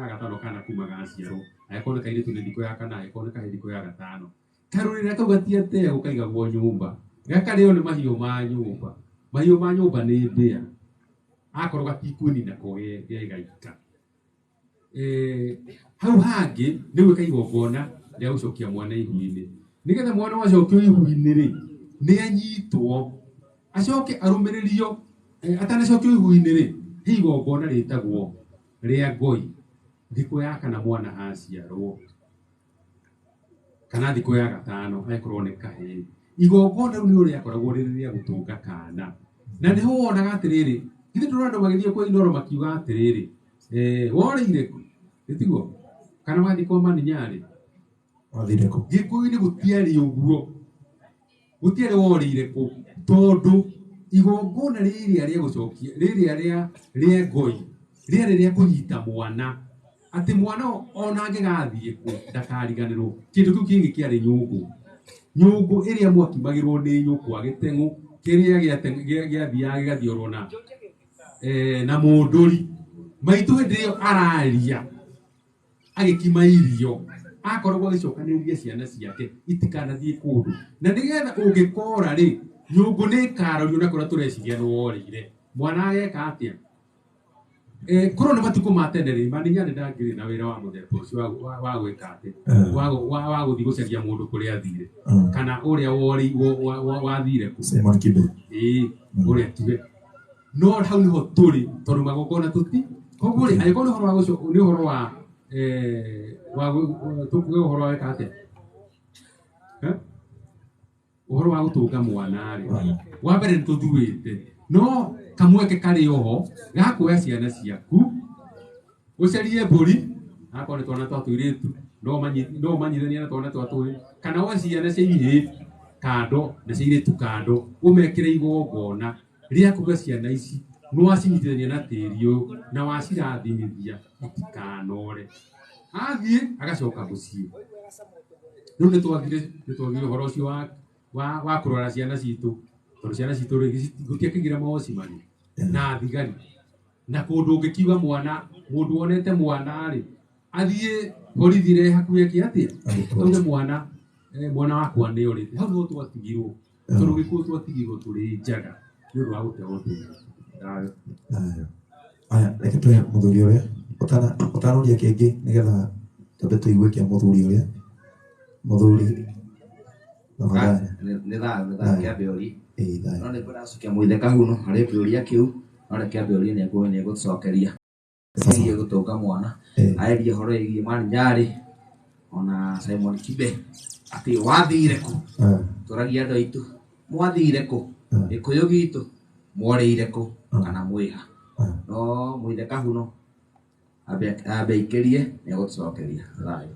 gatano kana kuma gaciarwo, angĩkorwo nĩ kairĩtu nĩ thikũ ya kana, angĩkorwo nĩ kahĩĩ thikũ ya gatano. Karũrĩra kau gatiateo gũkaigagwo nyũmba, gakarĩo nĩ mahiũ ma nyũmba. Mahiũ ma nyũmba nĩ mbĩa, akorwo gatikũnina ko gegaika. Hau hangĩ nĩ gwĩka igongona rĩa gũcokia mwana ihu-inĩ, nĩgetha mwana wacokio ihu-inĩ rĩ, nĩ anyitwo acoke arũmĩrĩrio. Atanacokio ihu-inĩ rĩ, he igongona rĩtagwo rĩa ngoi thikũ ya kana mwana aciarwo, kana thikũ ya gatano angĩkorwo nĩ kahĩĩ. Igongona rĩu nĩrĩo rĩakoragwo rĩrĩ rĩa gũtũnga kana, na nĩho wonaga atĩrĩrĩ, githĩ ndũrona andũ magĩthiĩ kwa Inooro makiuga atĩrĩrĩ, worĩire kũ tiguo, kana wathiĩ kwa Maninyarĩ wathire kũ? Gĩkũyũ-inĩ gũtiarĩ ũguo, gũtiarĩ worĩire kũ, tondũ igongona rĩrĩa rĩa gũcokia rĩrĩa rĩa ngoi rĩarĩ rĩa kũnyita mwana, atĩ mwana ona angĩgathiĩ kũ ndakariganĩrwo. Kĩndũ kĩu kĩngĩ kĩarĩ nyũngũ ĩrĩa mwakimagĩrwo nĩ nyũkwa gĩteng'ũ kĩrĩa gĩathiaga gĩgathiorwo na mũndũri. Maitũ hĩndĩ ĩyo araria agĩkima irio, akoragwo agĩcokanĩrĩria ciana ciake itikanathiĩ kũndũ, na nĩgetha ũngĩkora rĩ, nyũngũ nĩ ĩkarorio na kũrĩa tũreciria nĩ worĩire, mwana ageka atĩa? Korwo nĩ matukũ ma tene rĩ, Maninyarĩ ndangĩrĩ na wĩra wa mũthemba ũcio wa gwĩka atĩ, wa gũthiĩ gũcaria mũndũ kũrĩa athire, kana ũrĩa wathire kũ, ũrĩa Kibe. No hau nĩho tũrĩ tondũ magongona tũti. Koguo rĩ, angĩkorwo nĩ ũhoro wa tũkuge ũhoro wa gwĩka atĩa, ũhoro wa gũtũnga mwana rĩ, wa mbere nĩ tũthuĩte, no kamweke karĩ oho ga kuoya ciana ciaku ũcarie mbũri, akorwo nĩ twana twa tũirĩtu no ũmanyithania na twana twa tũhĩĩ, kana woe ciana cia ihĩĩ kando na cia airĩtu kando, ũmekĩre igongona rĩa kuga ciana ici nĩ wacinyitithania na tĩri ũyũ na wacirathimithia itikanore. Athiĩ agacoka mũciĩ. Rĩu nĩ twathire ũhoro ũcio wa kũrora ciana citũ, tondũ ciana citũ gũtiakĩgira mawocimani na thigari, na kũndũ ũngĩkiuga mwana, mũndũ wonete mwana rĩ, athiĩ borithi ĩrĩa hakuhĩ eke atĩa, auge mwana wakwa nĩ orĩte. Hau nĩho twatigirwo, tondũ Gĩkũyũ twatigirwo tũrĩ njaga nĩ ũndũ wa gũtegwo tũirĩtu. Aya, reke tũhe mũthuri ũrĩa ũtanũria kĩngĩ nĩgetha tũmbe tũigue kĩa mũthuri ũrĩa. Mũthuri nĩ thaa kĩambe ũri, no nĩ ngũracokia Mũithe Kahuno harĩ kĩũria kĩu, no reke ambe ũri nĩ egũcokeria ĩgiĩ gũtũnga mwana, aerie ũhoro ĩgiĩ Maninyarĩ ona Simon Kibe, atĩ wathire kũ, tũragia andũ aitũ mwathire kũ, Gĩkũyũ gitũ mworĩire kũ kana mwĩha. No Mũithe Kahuno ambe aikĩrie nĩ egũtũcokeria. Thayũ.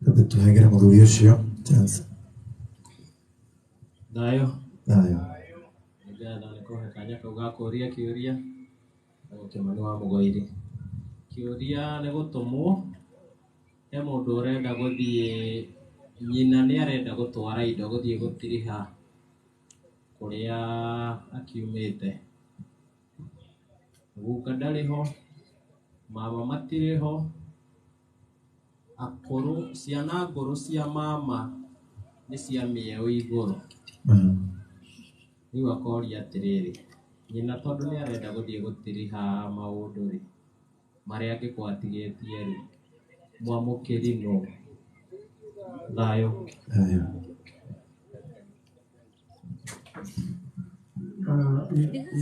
Reke tuhengere mũthuri ũcio chance. Dayo. Dayo. Nĩgetha nĩkũhe kanya kau ga kũũria kĩũria na Kĩmani wa Mũgoiri. Kĩũria nĩ gũtũmwo he mũndũ ũrenda gũthiĩ, nyina nĩ arenda gũtwara indo gũthiĩ gũtiriha kũrĩa akiumĩte. Guka ndarĩ ho, mama matirĩ ho, akũrũ, ciana ngũrũ cia mama nĩ cia mĩeũ igũrũ. Rĩu akoria atĩrĩrĩ, nyina tondũ nĩ arenda gũthiĩ gũtiriha maũndũ rĩ, marĩa angĩkwatigĩtie rĩ, mwamũkĩri no. Thayũ. Thayũ.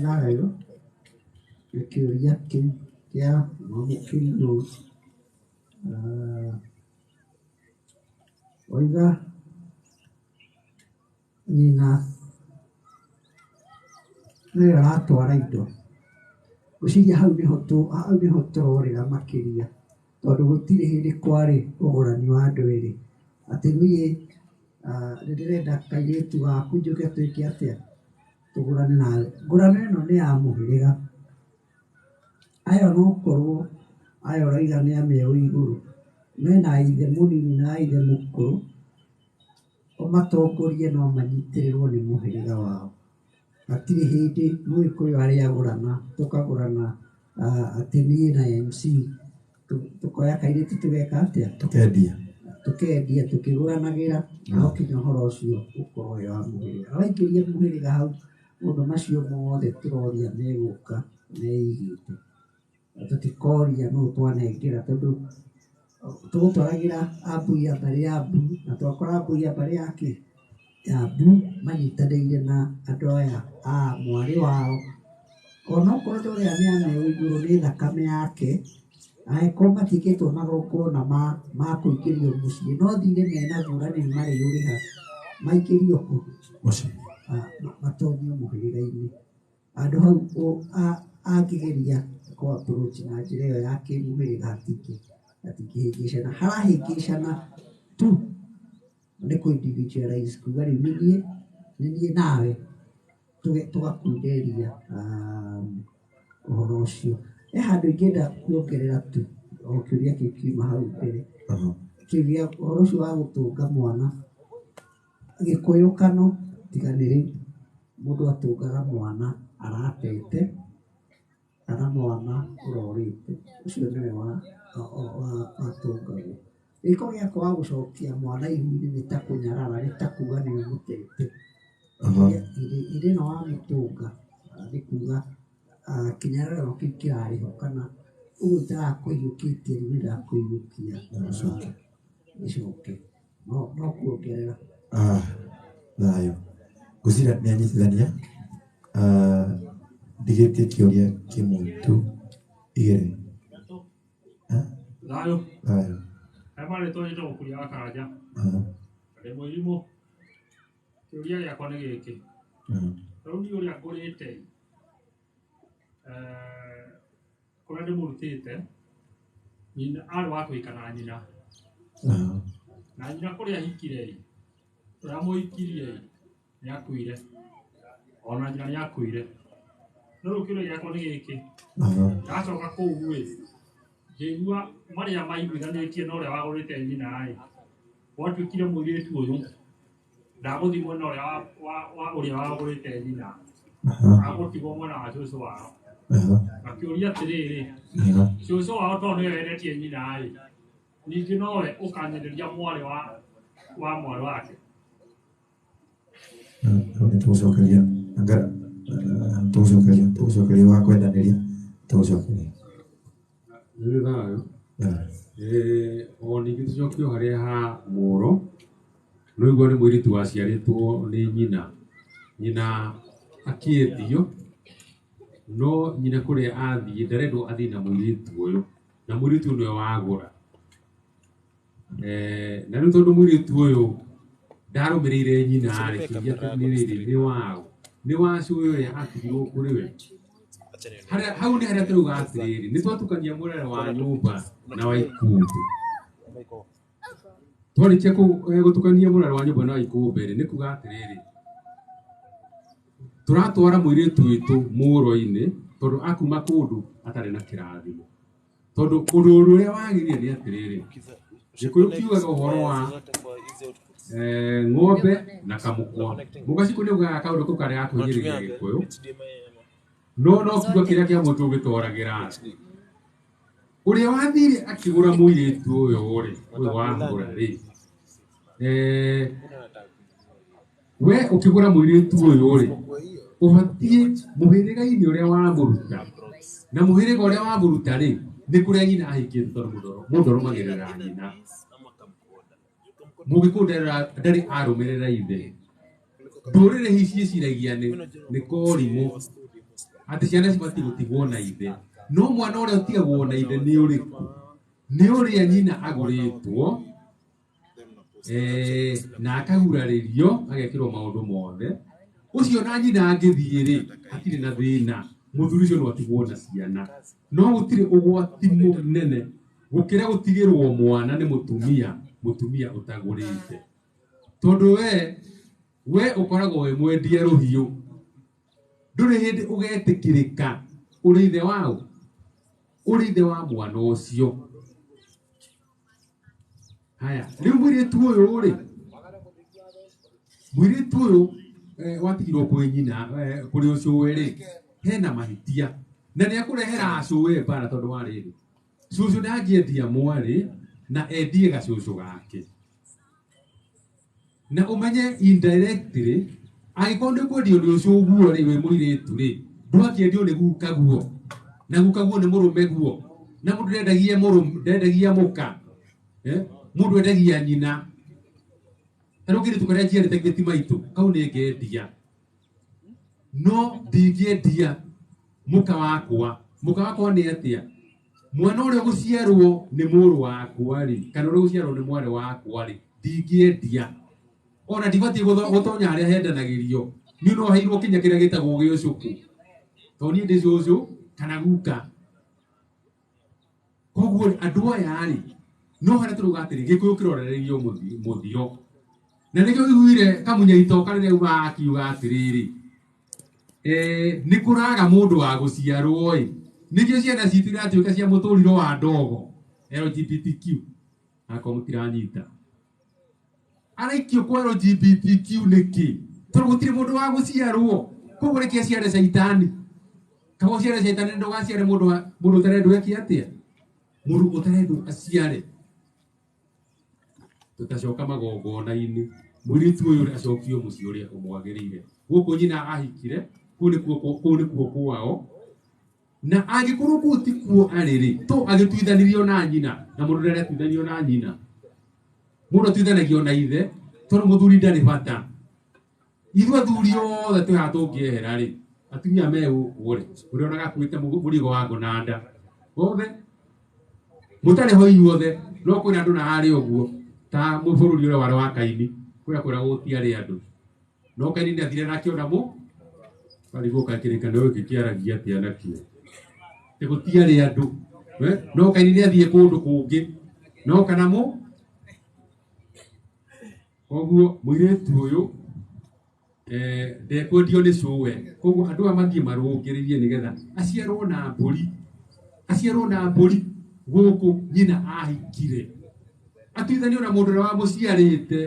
Thayũ. Kĩũria kĩu kĩa mwamũkĩri no. Oiga nyina nĩwe aratwara indo. Ngwĩciria hau nĩho tũrorĩra makĩria, tondũ gũtirĩ hĩndĩ kwarĩ ũgũrani wa andũ erĩ. Atĩ niĩ nĩndĩrenda kairĩtu gaku njũke twĩke atĩa, tũgũrane nawe. Ngũrano ĩno nĩ ya mũhĩrĩga. Aya no ũkorwo aya ũrauga nĩ a mĩeũ igũrũ, mena ithe mũnini na ithe mũkũrũ, ũmatongorie no manyitĩrĩrwo nĩ mũhĩrĩga wao. Hatirĩ hĩndĩ Mũgĩkũyũ arĩagũrana, tũkagũrana atĩ niĩ na MC tukoya kairĩtu tũgeka atĩa, tukendia tukĩgũranagĩra, no kinya ũhoro ũcio ũkorwo wĩ wa mũhĩrĩga. Waingĩria mũhĩrĩga hau, maũndũ macio mothe tũroria megũka meigĩte. Tũtikoria nũũ twanengera, tondũ tũgũtwaragĩra Abuya mbarĩ ya Abu, na twakora Abuya mbarĩ yake ya Abu manyitanĩire na andũ aya a mwarĩ wao. Ona okorwo ũrĩa nĩ ameo igũrũ nĩ thakame yake, angĩkorwo matikĩtwo magongona ma kũingĩrio mũciĩ, no thire mena ngũrani marĩũrĩha maingĩrio kũ mũciĩ, matonio mũhĩrĩga-inĩ. Handũ hau angĩgeria kũ-approach na njĩra ĩyo ya kĩmũhĩrĩga hatingĩhĩngĩcana. Harahĩngĩcana tu nĩ kũ-individualize, kuuga rĩu nĩ niĩ nawe tũgakunderia ũhoro ũcio. He handũ ingĩenda kuongerera tu o kĩũria kĩu kiuma hau mbere, kĩũria ũhoro ũcio wa gũtũnga mwana. Gĩkũyũkano tiga nĩ rĩu mũndũ atũngaga mwana aratete kana mwana ũrorĩte, ũcio nĩwe watũngagwo. Gĩko gĩakwa wa gũcokia mwana ihu-inĩ nĩ ta kũnyarara, nĩ ta kuuga nĩwe mũtete. Hĩndĩ ĩno wamũtũnga nĩ kuuga kĩnyararo kĩu kĩrarĩ ho, kana ũguo itarakũiyũkĩtie rĩu nĩndakũiyũkia gĩcoke. No kuongerera. Thayũ. Ngwĩciria nĩ anyitithania. Ndigĩtie kĩũria kĩmwe tu igĩrĩ. Thayũ. Thayũ. He marĩtwa nyitagwo Kuria wa Karanja. Ndĩ mũirimũ. Kĩũria gĩakwa nĩ gĩkĩ. Rĩu niĩ ũrĩa ngũrĩte kũrĩa ndĩmũrutĩte, nyina arĩ wa kũhika na nyina. Na nyina kũrĩa ahikire ũrĩa mũhikirie nĩ akuire, ona nyina nĩ akuire. No rĩu kĩũria gĩakwa nĩ gĩkĩ. Ndacoka kũu ngĩigua marĩa maiguithanĩtie na ũrĩa wagũrĩte nyina gwatuĩkire mũirĩtu ũyũ ndagũthiĩ mwena ũrĩa wa ũrĩa wagũrĩte nyina, agũtigwo mwena wa cũcũ wao. Akĩũria atĩrĩrĩ, cũcũ wao tondũ nĩwe wendetie nyina ningĩ nowe ũkanyenderia mwarĩ wa mwarĩ wake. Tũgũcokeria wa kwendanĩria, tũgũcokeria. Nĩ thayũ. O ningĩ tũcokio harĩa ha Mũũro, no igua nĩ mũirĩtu waciarĩtwo nĩ nyina akĩendio, no nyina kũrĩa athiĩ ndarendwo athiĩ na mũirĩtu ũyũ, na mũirĩtu ũyũ nĩwe wagũra. Na rĩu tondũ mũirĩtu ũyũ ndarũmĩrĩire nyina kĩũria nĩ wao, nĩ wa cũĩ ũrĩa atigirwo kũrĩ we. Hau nĩ harĩa tũruga atĩrĩrĩ, nĩ twatukania mũrere wa nyũmba na wa ikundi. twarikia gutukania muraro wa nyumba na ikumbe ni kuga atiriri turatwara muiritu witu muro-ini tondu akuma kundu atari na kirathimo tondu undu uria wagirire ni atiriri gikuyu kiugaga uhoro wa ng'ombe na kamukwa mugaciku ni ugaga kaundu kau karia gakuhiriria gikuyu no kiugo kiria kia mundu ugitoragira uria wathire akigura muiritu uyu ri uyu wagura ri we ukigura muiritu uyu ri ubatie muhiriga-ini uria wamuruta na muhiriga uria wamuruta ri ni kuria nyina ahikite tondu mundu arumagirira nyina mugikundera ndari arumirira ithe ndurire hici ciragia ni korimu ati ciana cibati gutigwo na ithe no mwana uria utigagwo na ithe ni uriku ni uria nyina aguritwo na akaguraririo agekirwo maundu mothe ucio na nyina angithie ri atire na thina muthuri ucio no atigwo na ciana no gutire ugwati munene gukira gutigirwo mwana ni mutumia utagurite tondu we ukoragwo we mwendie ruhiu nduri hindi ugetikirika uri ithe wao uri ithe wa mwana ucio haya riu mwiritu uyu ri mwiritu uyu watigirwo kwi nyina kuri ucuwe ri hena mahitia na ni akurehera acuwe bara tondu wa riri cucu ndangiendia mwari na endie gacucu gake na umenye indirectly agikorwo ni kwendio ni ucio guo ri wi mwiritu ri ndwakiendio ni guka guo na guka guo ni murume guo na mundu ndendagia muka mundu endagia nyina tano kiri tukaria jiarite ngiti maitu kau ni ngendia no ndingiendia muka wakwa ni atia mwana uria guciarwo ni muru wakwa ri kana uria guciarwo ni mwari wakwa ri ndingiendia ona ndibati gutonya aria hendanagirio ni no hairwo kinya kiria gitagwo giucuku to ni ndi cucu kana guka koguo andu aya ri no hana turuga atiri gikuyu kirorererio muthio na nikio iguire kamunya itoka riria uga akiuga atiriri ni kuraga mundu wa guciarwo nikio ciana citu iratuika cia muturiro wa ndogo LGBTQ ako mutiranyita araikio kwa LGBTQ niki tondu gutire mundu wa guciarwo koguo rekia ciare caitani kago ciare caitani ndo gaciare mundu tarendu eki atia mundu utarendu aciare tutacoka magongona-ini mwiritu uyu acokio mucii uria umwagirire guku nyina ahikire kuu nikuo kwao na angikorwo kuu ti kuo ariri to agituithanirio na nyina na mundu ndarĩa tuithanio na nyina mundu atuithanagio na ithe tondu muthuri ndari bata ithu athuri othe twi haha tũngĩehera rĩ atumia me gũkũ rĩ ũrĩa onaga akuĩte mũrigo wa ngũnanda othe mũtarĩ ho inyuothe no kwĩna andũ na harĩ ũguo ta mũbũrũri ũrĩa warĩ wa Kaini kũrĩa gũtiarĩ andũ no Kaini nĩ athire na akĩona bari gũka kĩrĩkanĩro gĩkĩ kĩaragia atĩa nakĩo tĩ gũtiarĩ andũ no Kaini nĩ athiĩ kũndũ kũngĩ no kana koguo mũirĩtu ũyũ ndekwendio nĩ cũwe koguo andũ aya mathiĩ marũngĩrĩrie nĩgetha aciarwo na mbũri gũkũ nyina ahikire atuithanio na mũndũ ũrĩa wamũciarĩte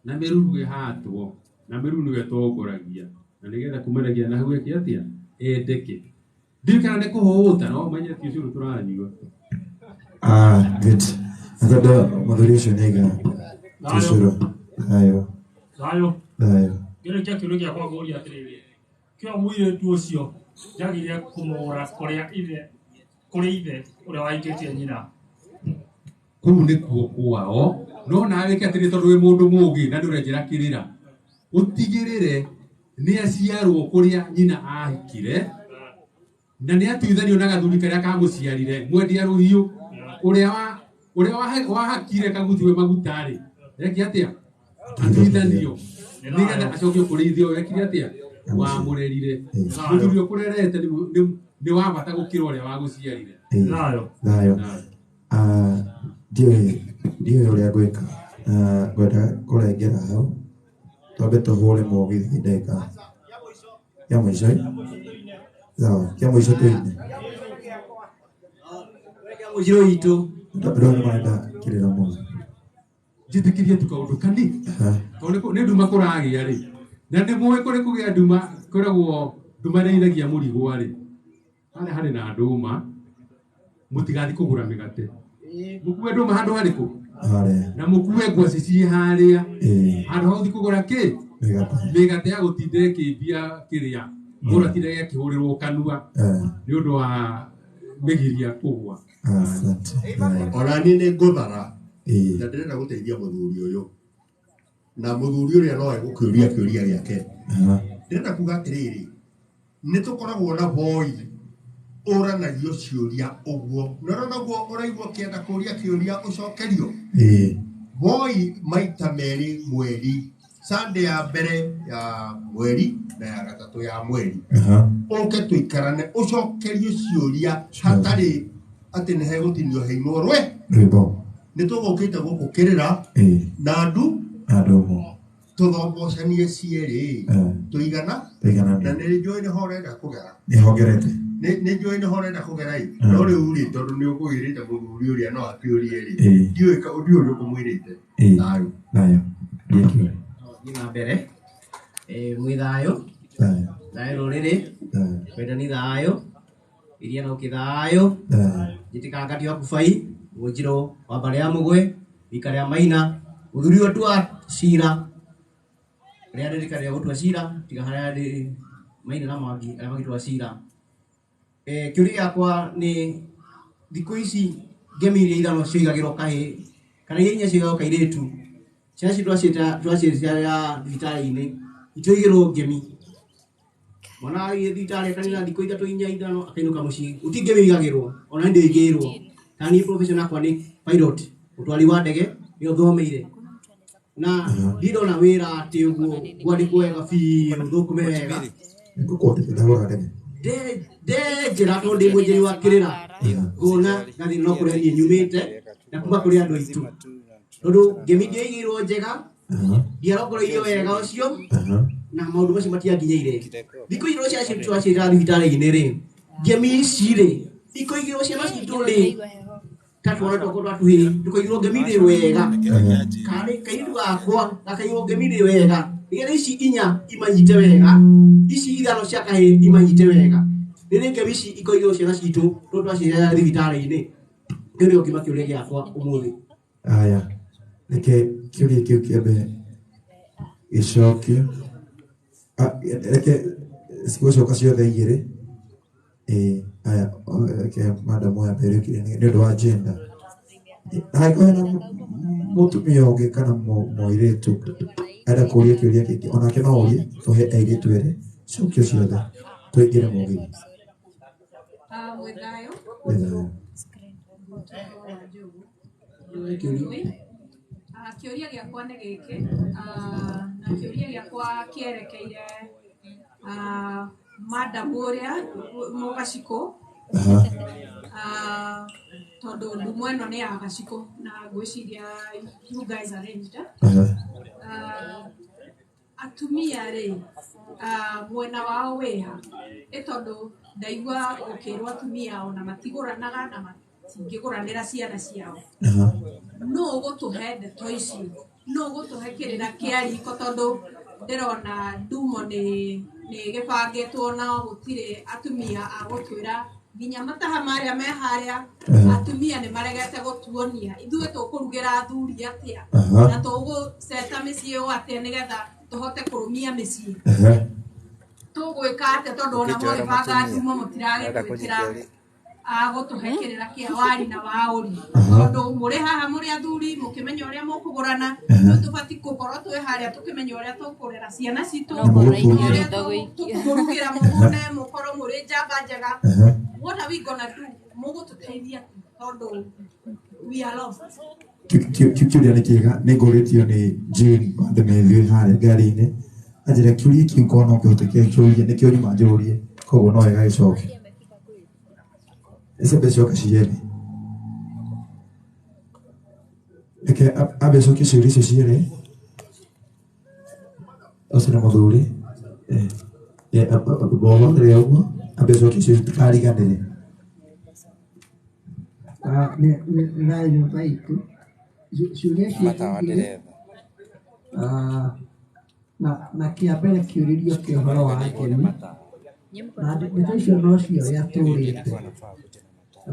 na mĩruru ĩhatwo na mĩruru nĩwe tongoragia na nĩgetha kumanagia na hau eke atĩa endeke ndiũĩ kana nĩ kũhũta no ũmenye ti ũcũrũ tũranyua good athanda mũthuri ũcio nĩaiga ũcũrũ thayo ngĩrĩkia kĩũria gĩakwa ngũria atĩrĩrĩ kĩo mũirĩtu ũcio njagĩrĩire kũmũgũra kũrĩ ithe ũrĩa wahikĩtie nyina kũu nĩkuo kwao no nawe wĩke atĩrĩ tondũ wĩ mũndũ mũũgĩ na ndũrenjera kĩrĩra ũtigĩrĩre nĩ aciarwo kũrĩa nyina ahikire na nĩ atuithanio na gathuri karĩa kamũciarire mwendia rũhiũ ũrĩa wahakire kagutiwe magutarĩ eke atĩa atuithanio nĩgetha acokio kũrĩ ithe ũyũ ekire atĩa wamũrerire mũthuri ũkũrerete nĩ wa bata gũkĩra ũrĩa wagũciarire thayo ndiyo ũrĩa ngwĩka ngwenda kũrengera hau twambe tũhũre mũgithi ndagĩka ya mũico sawa kĩa mũico tũine mũico witũ ndona marenda kĩrĩra mũno njĩtĩkĩrie tũkaũndũ kani tondũ nĩ nduma kũragĩa rĩ na nĩ mũĩ kũrĩ kũgĩa nduma kũragwo nduma nĩiragia mũrigwa rĩ harĩa harĩ na ndũma mũtigathi kũgũra mĩgate mũkue ndũma handũ harĩkũ na mũkue ngwaci ciĩ harĩa handũ hau thi kũgũra kĩ mĩgate ya gũtinda ĩkĩmbia kĩrĩa gũra tinda gĩakĩhũrĩrwo kanua nĩ ũndũ wa mĩgiria kũgwa ona niĩ nĩ ngũthara na ndĩrenda gũteithia mũthuri ũyũ na mũthuri ũrĩa no egũkĩũria kĩũria gĩake ndĩrenda kuga atĩrĩrĩ nĩ tũkoragwo na voi ũranagio ciũria ũguo na naguo ũraigua ũkĩenda kũũria kĩũria ũcokerio voi maita merĩ mweri Sunday ya mbere ya mweri na ya gatatũ ya mweri ũke tũikarane ũcokerio ciũria hatarĩ atĩ nĩ hegũtinio heinwo rwĩmbo nĩ tũgũkĩte gũkũkĩrĩra na andu tũthombocanie cierĩ tũigana na nĩ njũĩ nĩho ũrenda kũgera nĩ njũĩ nĩho ũrenda kũgera no rĩu rĩ tondũ nĩ ũkũgĩrĩte mũthuri ũrĩa no akĩũrie rĩ ndiũĩ ũndũ ũrĩa ũkũmwĩrĩte thayũ thiĩ na mbere mwĩ thayũ thayũ rũrĩrĩ kwendani thayũ iria no kĩthayũ njĩtĩkanga ndio akubai Wojiro wa mbare ya Mũgwe rika rĩa Maina mũthuri ũtua cira rĩa rika rĩa gũtua cira tiga harĩa Maina na Mwangi arĩa magĩtua cira kĩũria gĩakwa nĩ thikũ ici ngemi iria ithano cioigagĩrwo kahĩ kana iria inya cioigagwo kairĩtu ciana citu twacirĩa thibitarĩ-inĩ itioigĩrwo ngemi mwana agĩthiĩ thibitarĩ akanina thikũ ithatũ inya ithano akainũka mũciĩ gũtirĩ ngemi igagĩrwo ona nĩ ndĩigĩrwo Tani professional kwa ni pilot utwali wa ndege nĩ ũthomeire na ndido na wĩra atĩ ũguo gwandĩ kwega biũ thũkũme wega njĩra tondũ ndĩ mũnjĩri wa kĩrĩra ngona ngathĩ no kũrĩa niĩ nyumĩte na kuma kũrĩ andũ aitũ tondũ ngemi ndĩaigĩirwo njega ndiarongoreirio wega ũcio na maũndũ macio matianginyĩire thikũ iria ciacio twacĩra thibitarĩ-inĩ rĩ ngemi ici rĩ ikoigĩrwo ciana citũ rĩ tatwana twakorwo twatuhĩ tukaigĩrwo ngemi rĩ wega karĩ kairĩtu gakwa gakaigĩrwo ngemi rĩ wega nĩgetha ici inya imanyite wega ici ithano cia kahĩ imanyite wega rĩrĩ ngemi ici ikoigĩrwo ciana citũ tondũ twacirera thibitarĩ-inĩ nĩ ũrĩa ũngĩma kĩũria gĩakwa ũmũthĩ aya reke kĩũria kĩu kĩambe gĩcokio reke cigũcoka ciothe igĩrĩ aya reke madamu ya mbere nĩ ũndũ wa gender hangĩkorwo na mũtumia ũngĩ kana mũirĩtu enda kũũria kĩũria kĩngĩ onake no ũrie tũhe airĩtu erĩ cokio ciothe tũingĩre mũgithi kĩũria gĩakwa nĩ gĩkĩ na kĩũria gĩakwa kĩerekeire madamu ũrĩa Mũgacikũ tondũ ndumo ĩno nĩ ya Gacikũ na ngwĩciria you guys arranged atumia rĩ mwena wao wĩha ĩ tondũ ndaigua gũkĩrwo atumia ona matigũranaga na matingĩgũranĩra ciana ciao no ũgũtũhe ndeto ici no ũgũtũhe kĩrĩra kĩa riko tondũ ndĩrona ndumo nĩ gĩbangĩtwo na gũtirĩ atumia a gũtwĩra nginya mataha marĩa me harĩa atumia nĩ maregete gũtuonia ithuĩ tũkũrugĩra athuri atĩa na tũgũceta mĩciĩ ũũ atĩa nĩgetha tũhote kũrũmia mĩciĩ tũgwĩka atĩa tondũ ona mwagĩbanga ndumo mũtiragĩtwĩkĩra agũtũhe kĩrĩra kĩa wari na waũri tondũ mũrĩ haha mũrĩ athuri mũkĩmenya ũrĩa mũkũgũrana no tũbatiĩ gũkorwo twĩ harĩa tũkĩmenya ũrĩa tũkũrera ciana citũ ũrĩa tũkũrugĩra mũgũne mũkorwo mũrĩ njamba njega what are we gonna do mũgũtũteithia tondũ we are lost kĩũria nĩ kĩega nĩ ngũrĩtio nĩ Jane andũ methiĩ harĩa ngari-inĩ anjĩra kĩũria kĩu korwo no kĩhoteke kĩũria nĩ kĩũria manjũrie koguo no wega gĩcoke ese mbeca oka ciene Reke abecokie ciũria icio cierĩ. Ũcio nĩ mũthuri. Bohothere ũguo abecokie ciũria tikariganĩre. Na nyumba itu ciũria ciĩgiĩ na kĩa mbere kĩũrĩrio kĩa ũhoro wa ageni na ndeto icio no cioya tũrĩte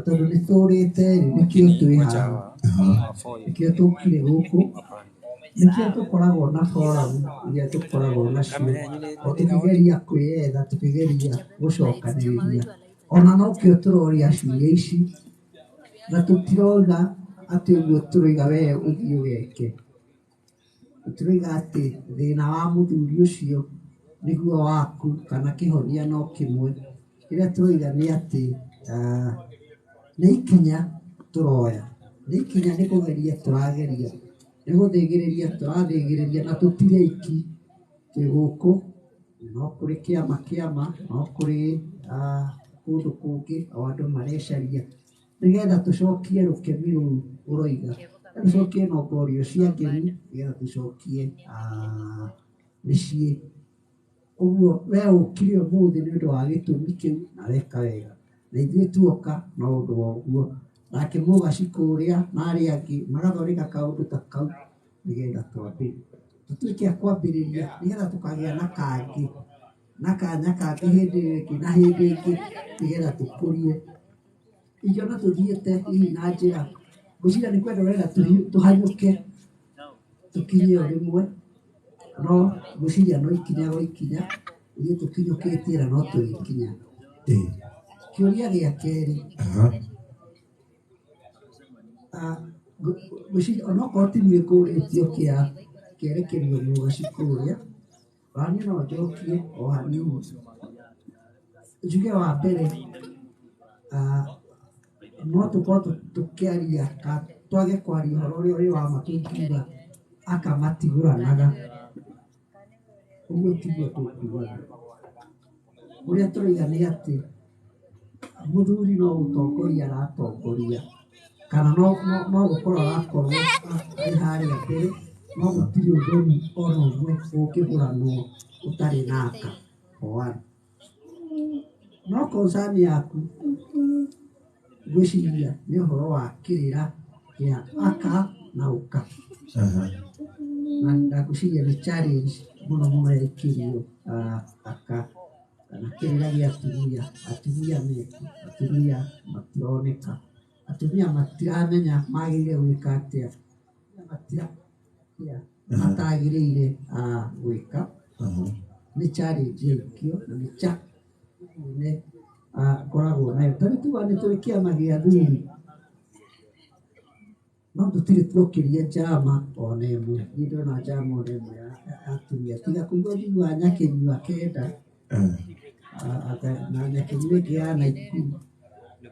tondũ nĩ tũrĩte nĩkĩo twĩ haha nĩkĩo tũkire gũkũ nĩkĩo tũkoragwo na forum iria tũkoragwo nacio o tũkĩgeria kwĩyetha tũkĩgeria gũcokanĩrĩria ona nokĩo tũroria ciũria ici na tũtiroiga atĩ ũguo tũroiga wee ũthiĩ ũgeke tũroiga atĩ thĩna wa mũthuri ũcio nĩguo waku kana kĩhonia no kĩmwe kĩrĩa tũroiga nĩ atĩ nĩ ikinya tũroya nĩ ikinya nĩ kũgeria tũrageria nĩ gũthĩgĩrĩria tũrathĩgĩrĩria na tũtirĩ iki twĩ gũkũ no kũrĩ kĩama no kũrĩ kũndũ kũngĩ o andũ marecaria nĩgetha tũcokie rũkemi rũu ũroiga tũcokie nongorio cia ngeni nĩgetha tũcokie mĩciĩ ũguo we ũkire ũmũthĩ nĩ ũndũ wa gĩtũmi kĩu na weka wega na ithuĩ tuoka na ũndũ wa ũguo nake mũgaci kũrĩa na arĩa angĩ magathondeka kaũndũ ta kau nĩgetha tũtuĩke a kwambĩrĩria nĩgetha tũkagĩa na kangĩ na kanya kangĩ hĩndĩ ĩngĩ na hĩndĩ ĩngĩ nĩgetha tũkũrie ingĩona tũthiĩte hihi na njĩra ngwĩciria nĩ kwenda ũrenda tũhanyũke tũkinye o rĩmwe no ngwĩciria no ikinya gwa ikinya ithuĩ tũkinyũkĩtie na no tũgĩkinya kĩũria gĩa kerĩ ngwĩciria onokorwo ti niĩ ngũrĩtio kĩerekerio mũgaci kũrĩa waniĩ no njokie o hanini njuge wa mbere no tũkorwo tũkĩaria twage kwaria ũhoro ũrĩa ũrĩ wa ma tũngiuga aka matigũranaga ũguo tiguo tũkuaga ũrĩa tũroiga nĩ atĩ mũthuri no gũtongoria aratongoria kana no gũkorwo arakorwo arĩ harĩa mbere no gũtirĩ ũthoni ona ũmwe ũngĩhũranwo ũtarĩ naka hoana no konsani yaku ngwĩciria nĩ ũhoro wa kĩrĩra gĩa aka na ũka na ngwĩciria nĩ challenge mũno mũno ĩkĩrio aka kana kĩrĩra gĩa atumia meki atumia matironeka atumia matiramenya magĩrĩire gwĩka atĩa matagĩrĩire gwĩka nĩ challenge ĩkĩo na nĩ challenge ngoragwo nayo tarĩ tuga nĩ tũrĩ kĩama gĩa athuri no tũtirĩ tuokĩria njama ona ĩmwe niĩ ndona njama ona ĩmwe ya atumia tiga kũigua njiguaga nyakĩnyua kenda na nyakĩnyua ĩngĩ ya Naikuru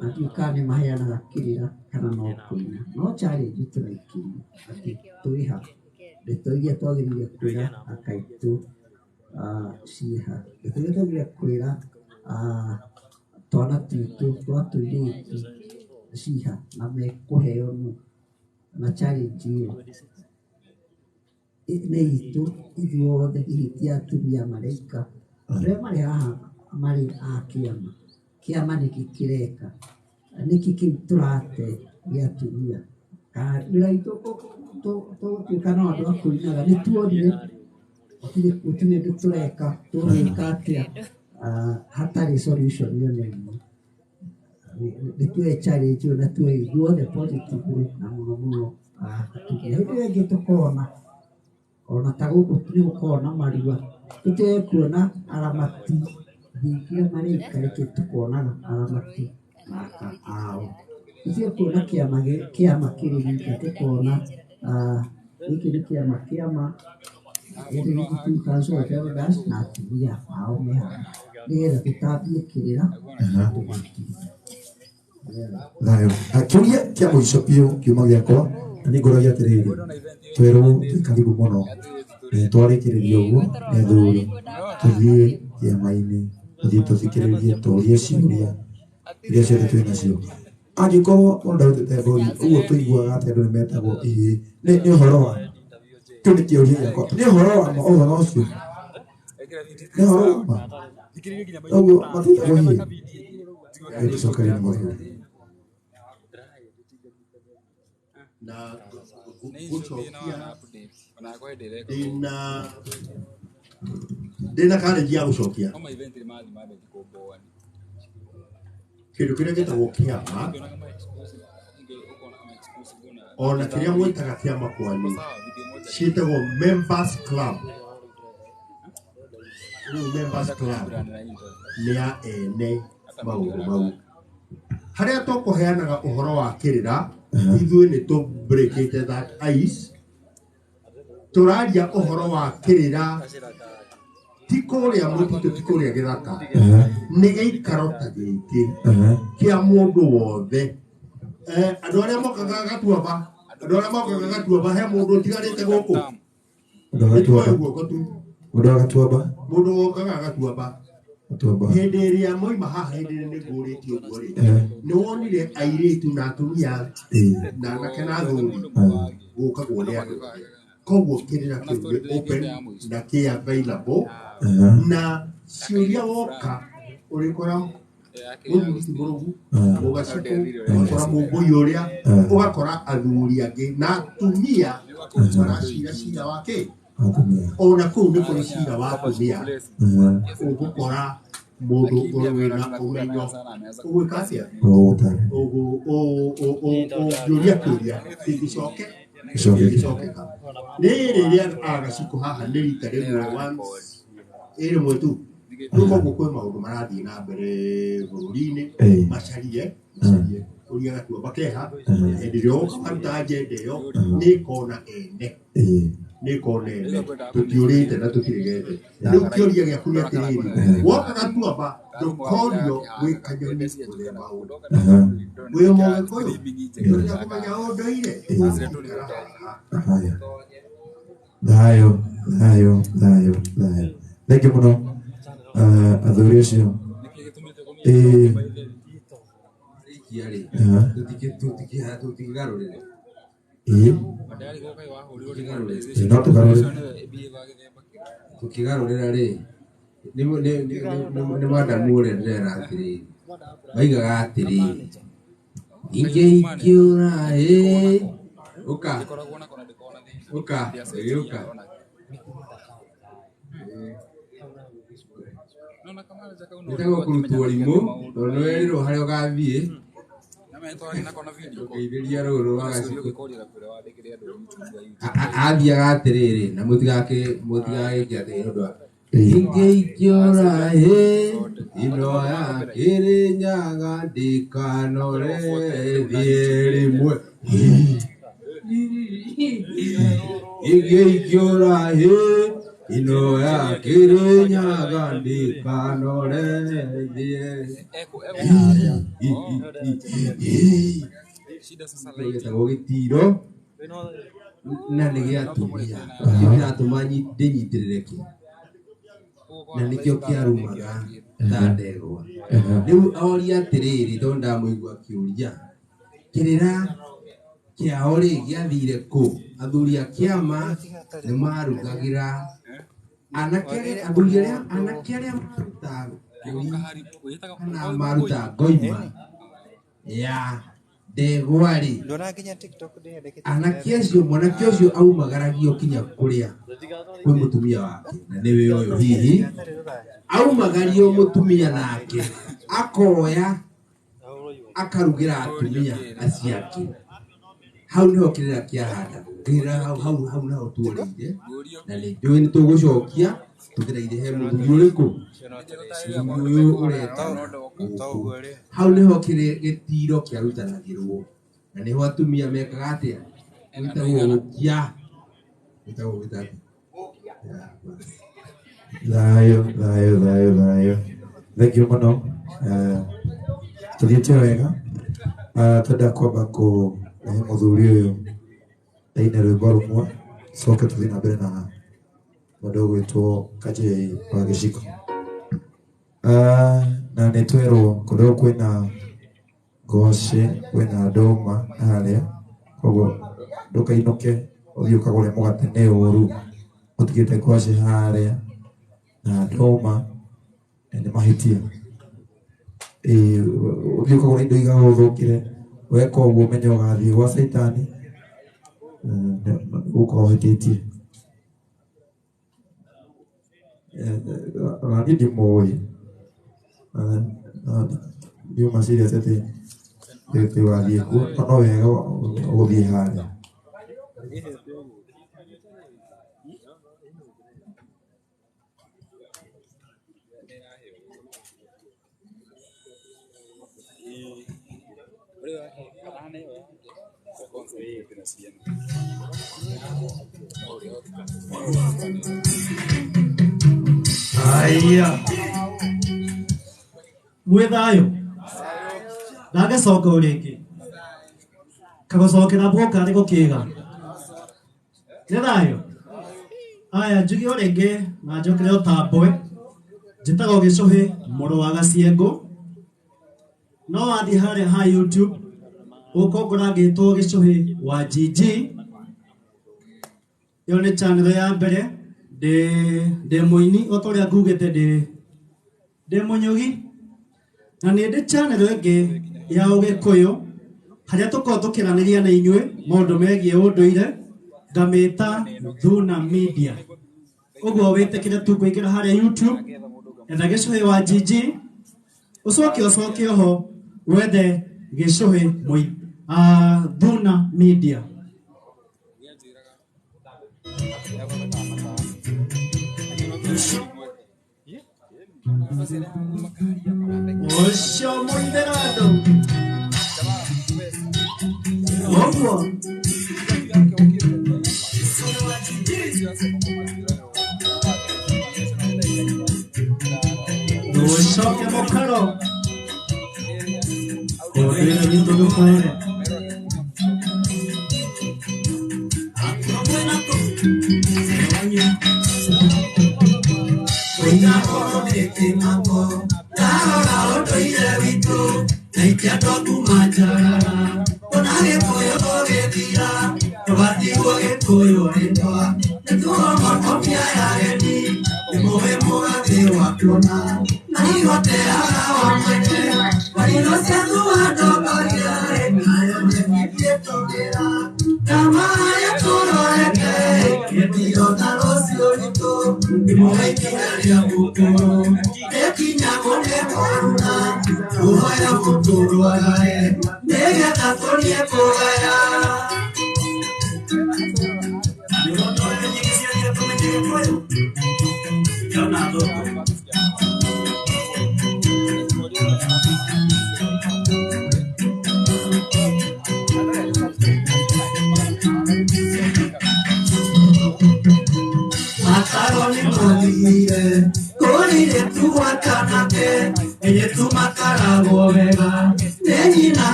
na ndiũĩ kana nĩ maheanaga kĩrĩra kana no kũina no challenge tũraikĩria atĩ twĩha ndeto iria twagĩrĩire kwĩra akaitũ ciĩha ndeto iria twagĩrĩire kwĩra twana twitũ twa tũirĩtu ciha na mekũheo na challenge ĩyo nĩ itũ ithuothe hihi ti atumia maraika arĩa marĩ haha marĩ a kĩama nĩkĩ kĩreka nĩkĩ kĩu tũrate gĩa atumia wĩra witũ tũgũtuĩka na andũ a kũinaga nĩ tuonire gũtirĩ ũndũ tũreka tũgĩka atĩa hatarĩ solution yona ĩmwe nĩ tuoe challenge ĩyo na tuoe ithuothe positively na mũno mũno atumia hĩndĩ ĩyo ĩngĩ tũkona ona ta gũkũ nĩ gũkorwo na marua tũtige kuona aramati thingia marĩka rĩkĩ tũkonaga aramati ao tũtige kuona kĩama kĩrĩ wika tũkona gĩkĩ nĩ kĩama na atumia ao me haha nĩgetha tũtambie kĩrĩra kĩũria kĩa mũico biũ kiuma gĩakwa na nĩ ngũragia atĩrĩrĩ twerwo twĩkaribu mũno twarĩkĩrĩria ũguo nĩ athuri tũthiĩ kĩama-inĩ tũthiĩ tũthikĩrĩrie tũrie ciũria iria ciothe twĩ nacio angĩkorwo mũndũ ndarutĩte mbũri ũguo tũiguaga atĩ andũ nĩmetagwo ĩĩ nĩ ũhoro wa kĩu nĩ kĩũria gĩakwa nĩ ũhoro wa ũhoro ũcio nĩ ũhoro wa ma ũguo matitagwo ĩĩ tũcokerie nĩ mũthuri na gũcokia ndĩna karĩngi ya gũcokia kĩndũ kĩrĩa gĩtagwo kĩama ona kĩrĩa mwĩtaga kĩama kwanyu ciĩtagwo members club rĩu members club nĩ ya ene maũndũ mau harĩa tũkũheanaga ũhoro wa kĩrĩra ithuĩ nĩ tũ-breakĩte that ice tũraria ũhoro wa kĩrĩra ti kũrĩa mũtitũ ti kũrĩa gĩthaka nĩ gĩikaro ta gĩkĩ kĩa mũndũ wothe andũ arĩa mokaga Gatuamba he mũndũ ũtigarĩte gũkũ mũndũ wokaga Gatuamba hĩndĩ ĩrĩa moima haha hĩndĩ ĩrĩa nĩ ngũrĩtio ũguo rĩ nĩ wonire airĩtu na atumia na anake na athuri gũkagwo nĩ andũ koguo kĩrĩra kĩu nĩ open na kĩ available na ciũria woka ũrĩkora mũthuri mũrũgu ũgacukũ ũgakora mũmbũi ũrĩa ũgakora athuri angĩ na atumia maracira cira wa kĩ ona kũu nĩ kũrĩ cira wa atumia ũgũkora mũndũ wĩna ũmenyo ũgwĩka atĩa ũngĩũria kĩũria kĩngĩcokeka rĩrĩ rĩrĩa agacukũ haha nĩ rita rĩmwe ĩrĩmwe tu rĩu koguo kwĩ maũndũ marathiĩ na mbere bũrũri-inĩ macarie ũria Gatuamba keha hĩndĩ ĩrĩa ũkaruta agenda ĩyo nĩ ĩkona ene tũtiũrĩte na tũtirĩgete rĩu kĩũria gĩaku nĩ atĩrĩrĩ woka Gatuamba ndũkorio gwĩ kanyoni ũrĩa maũndũ wĩ Mũgĩkũyũ ũrĩa kũmenya ũndũire thayũ thengi mũno athuri acio tukigarurira ri ni madamu ure ndera atiri baigaga atiri ingĩikiũra ũka nĩtagwo kũrutwo rimũ tondũ nĩ werirwo harĩa ũgathiĩ ũgeithĩria rũrũ rwa Gacikũ athiaga atĩrĩrĩ na mũtigagĩkia atĩ ũndũ wa ingĩikiũra ino ya Kĩrĩnyaga ndikanore thiĩ rĩmwe ingĩikiũra ino ya Kĩrĩnyaga ndikanore thiĩ gĩtagwo gĩtiro na nĩ gĩatumia kĩratũma ndĩnyitĩrĩre kĩ na nĩkĩo kĩarumaga ta ndegwa rĩu oria atĩrĩrĩ tondũ ndamũigua akĩũria kĩrĩra kĩao rĩ gĩathire kũ athuri a kĩama nĩ marugagĩra anake arĩa maruta ngoima ya ndegwa rĩ mwanake ũcio aumagaragio kinya kũrĩa kwĩ mũtumia wake na nĩwe ũyũ hihi aumagario mũtumia nake akoya akarugĩra atumia aciake hau nĩho kĩrĩra kĩahanda kĩrĩra hau naho tuorĩire na nĩnjũĩ nĩ tũgũcokia tũgereire he mũthuri ũrĩkũ ũyũ ũreta hau nĩho gĩtiro kĩarutanagĩrwo na nĩho atumia mekaga atĩa gwĩtagwo gũkia gwĩtagwo gĩtagwo thayũ thengiũ mũno tũthiĩte wega twenda kwamba kũrehe mũthuri ũyũ aine rwĩmbo rũmwe coke tũthiĩ na mbere na mũndũ ũgwĩtwo Kajei wa Gĩciko na nĩ twerwo kũrĩa kwĩna Ngwacĩ kwĩna ndũma harĩa, koguo ndũkainũke ũthiĩ ũkagũre mũgate nĩ ũru, ũtigĩte ngwacĩ harĩa na ndũma nĩ mahĩtia. Ũthiĩ ũkagũra indo igagũthũkĩre, weka ũguo ũmenye ũgathiĩ gwa Caitani, gũkorwo ũhĩtĩtie. Niĩ ndĩmũĩ, ndiuma serious atĩ wathiĩ kuo, no wega ũgũthiĩ harĩa. Aya mwithayo ndagacoka ũrĩngĩ kagũcokera mboka arĩ gũkĩga nĩ thayũ. Aya njuge ũrĩngĩ na njokere ũtambwe njĩtagwo Gĩcũhĩ mũrũ wa Gaciengũ, no wathiĩ harĩa ha YouTube ũkongora ngĩtwo Gĩcũhĩ wa GG. Yo nĩ channel ya mbere ndĩ mũini o ta ũrĩa ngugĩte ndĩ mũnyugi, na nĩ ndĩ channel ĩngĩ ya Ũgĩkũyũ harĩa tũkoragwo tũkĩranĩria na inyuĩ maũndũ megiĩ ũndũire, ngamĩta Thuna Media. Ũguo wĩtĩkĩre tu kũingĩra harĩa YouTube etha Gĩcũhĩ wa GG, ũcoke oho wethe Gĩcũhĩ Thuna Media. Osho Monderado Ogwo Osho Kemokaro Orera Vito Lupaere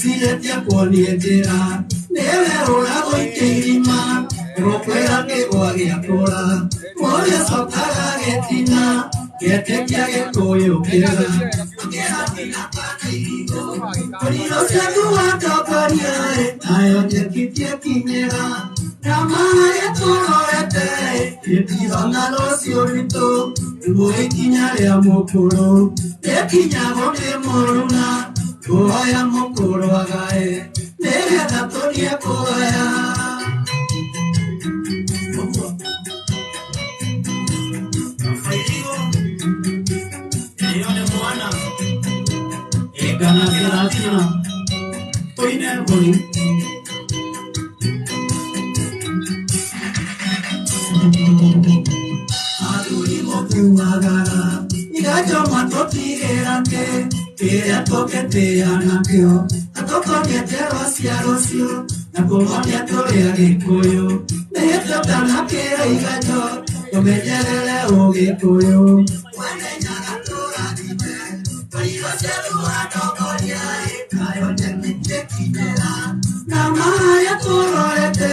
siletia kuonietera newe urago ikirima rokwera kegwa giakora moria sokaga getina getekia gekoyo kera kera tina kana irigo orino seku watokoria ayo jekitie kinera Ramaya torete etirona losiorito Uikinya ya mokoro Ekinya gone moruna Koaya mokoro agae Nere datoria koaya Eyone mwana Egana keratina Oine boni Aduri mokuagara Igajo matotigerante Kera tokete anakeo Atokonie rosio Nakomonia torea gikoyo Neheto tanakera igajo Tomenyerele ogikoyo Wene nyana tora dime Kariwa selu atokonia Ikayo nekite kinera Namaya tororete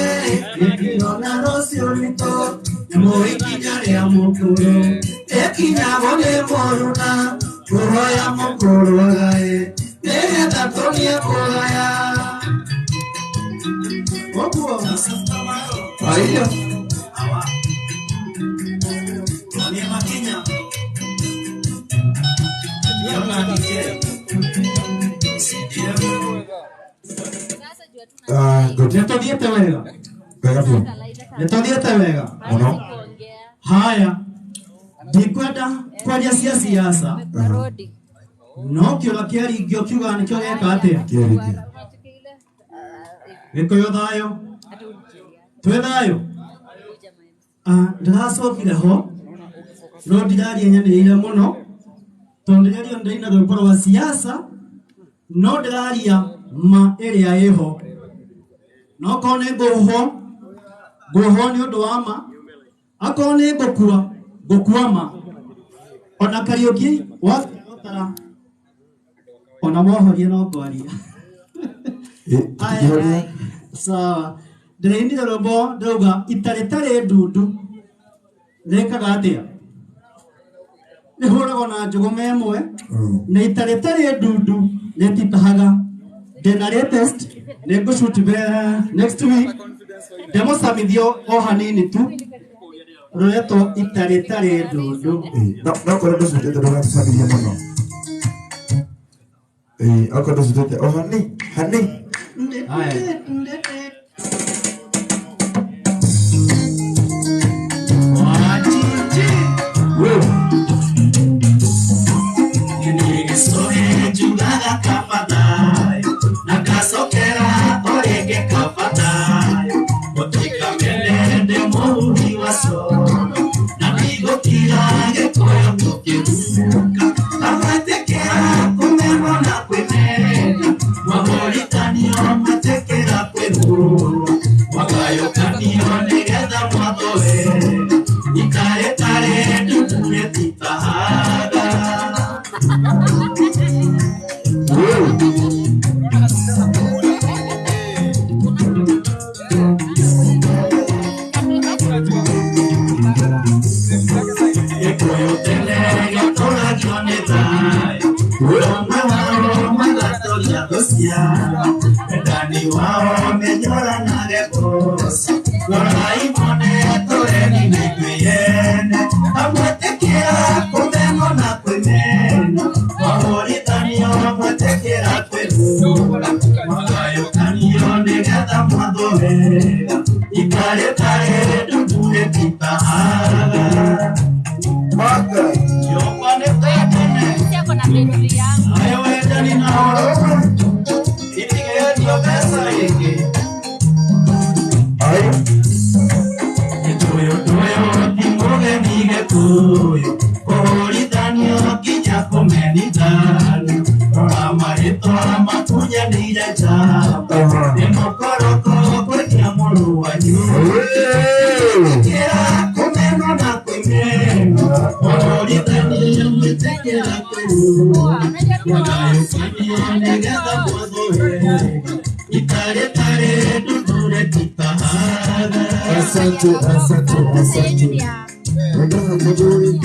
Ekirona rosio mito Moikinya ya mokoro Ekinya gone moruna Kuro ya mokoro agae Nere tatonia koaya Obuo Aiyo Awa Kone makinya Yama nikere Netodiete wega Netodiete wega Haya ndikwenda kwaria cia siasa no kiuga kiaringio kiuga nikio geka atia gikoyo thayo twe thayo ndiracokire ho no ndiraria nyanĩrĩire mũno tondũ rĩrĩa ndĩna rwĩmbo rwa siasa no ndĩraria ma ĩrĩa ĩho no korwo nĩ ngũho nĩ ũndũ wa ma akorwo nĩ ngũkua ma ona Kariuki watara ona mohorie no kwaria sawa ndĩrainire rwĩmbo ndauga itarĩ ndundu rĩkaga atĩa nĩhũragwo na njũgũma ĩmwe na itarĩ ndundu rĩtitahaga ndĩna latest nĩngũshoot next week ndemũcamithio o hanini tu Roeto itarĩ ndundu no kore ndũcutĩte ndũgatucamithia mũno okorwo ndũcutĩte o hani Asante. Regala mzuri.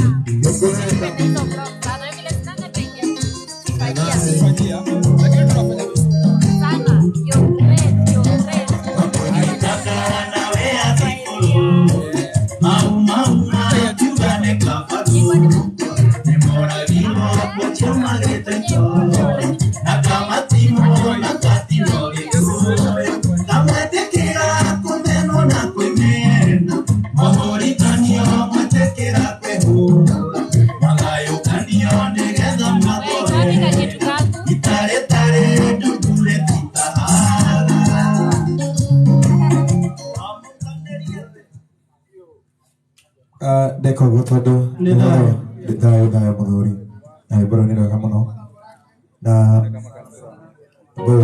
Deko gotodo dayo muthuri na iboro ni wega muno na bo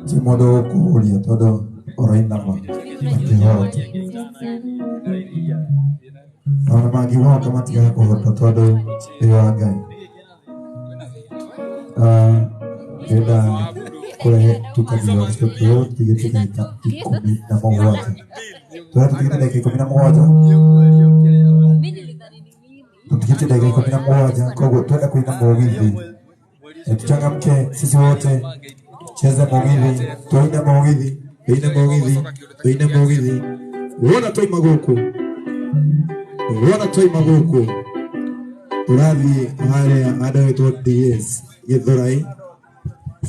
timodo kuria todo oraina ma makihota ona magihota matiga kuhota todo iwa ngai eda kule tukajua studio tigetiga ikumi na mongwata tukita dakika 11 tukita dakika 11 kogo twenda kuina mawili tuchangamke sisi wote cheza mawili tuina mawili wana toi magoko urathi hale adaweto DS Githurai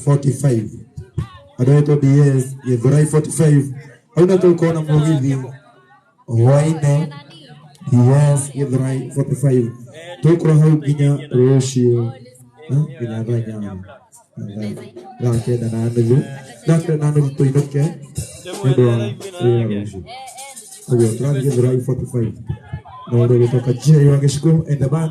45 adaweto DS Githurai 45 auna tulikuona mawili waine DS Githurai 45 tukura hau ginya roshio ginya banya rake na nanu tuinoke ndio roshio Ogo, turathi Githurai 45 na ndo kutoka jia ya Gishiko and the band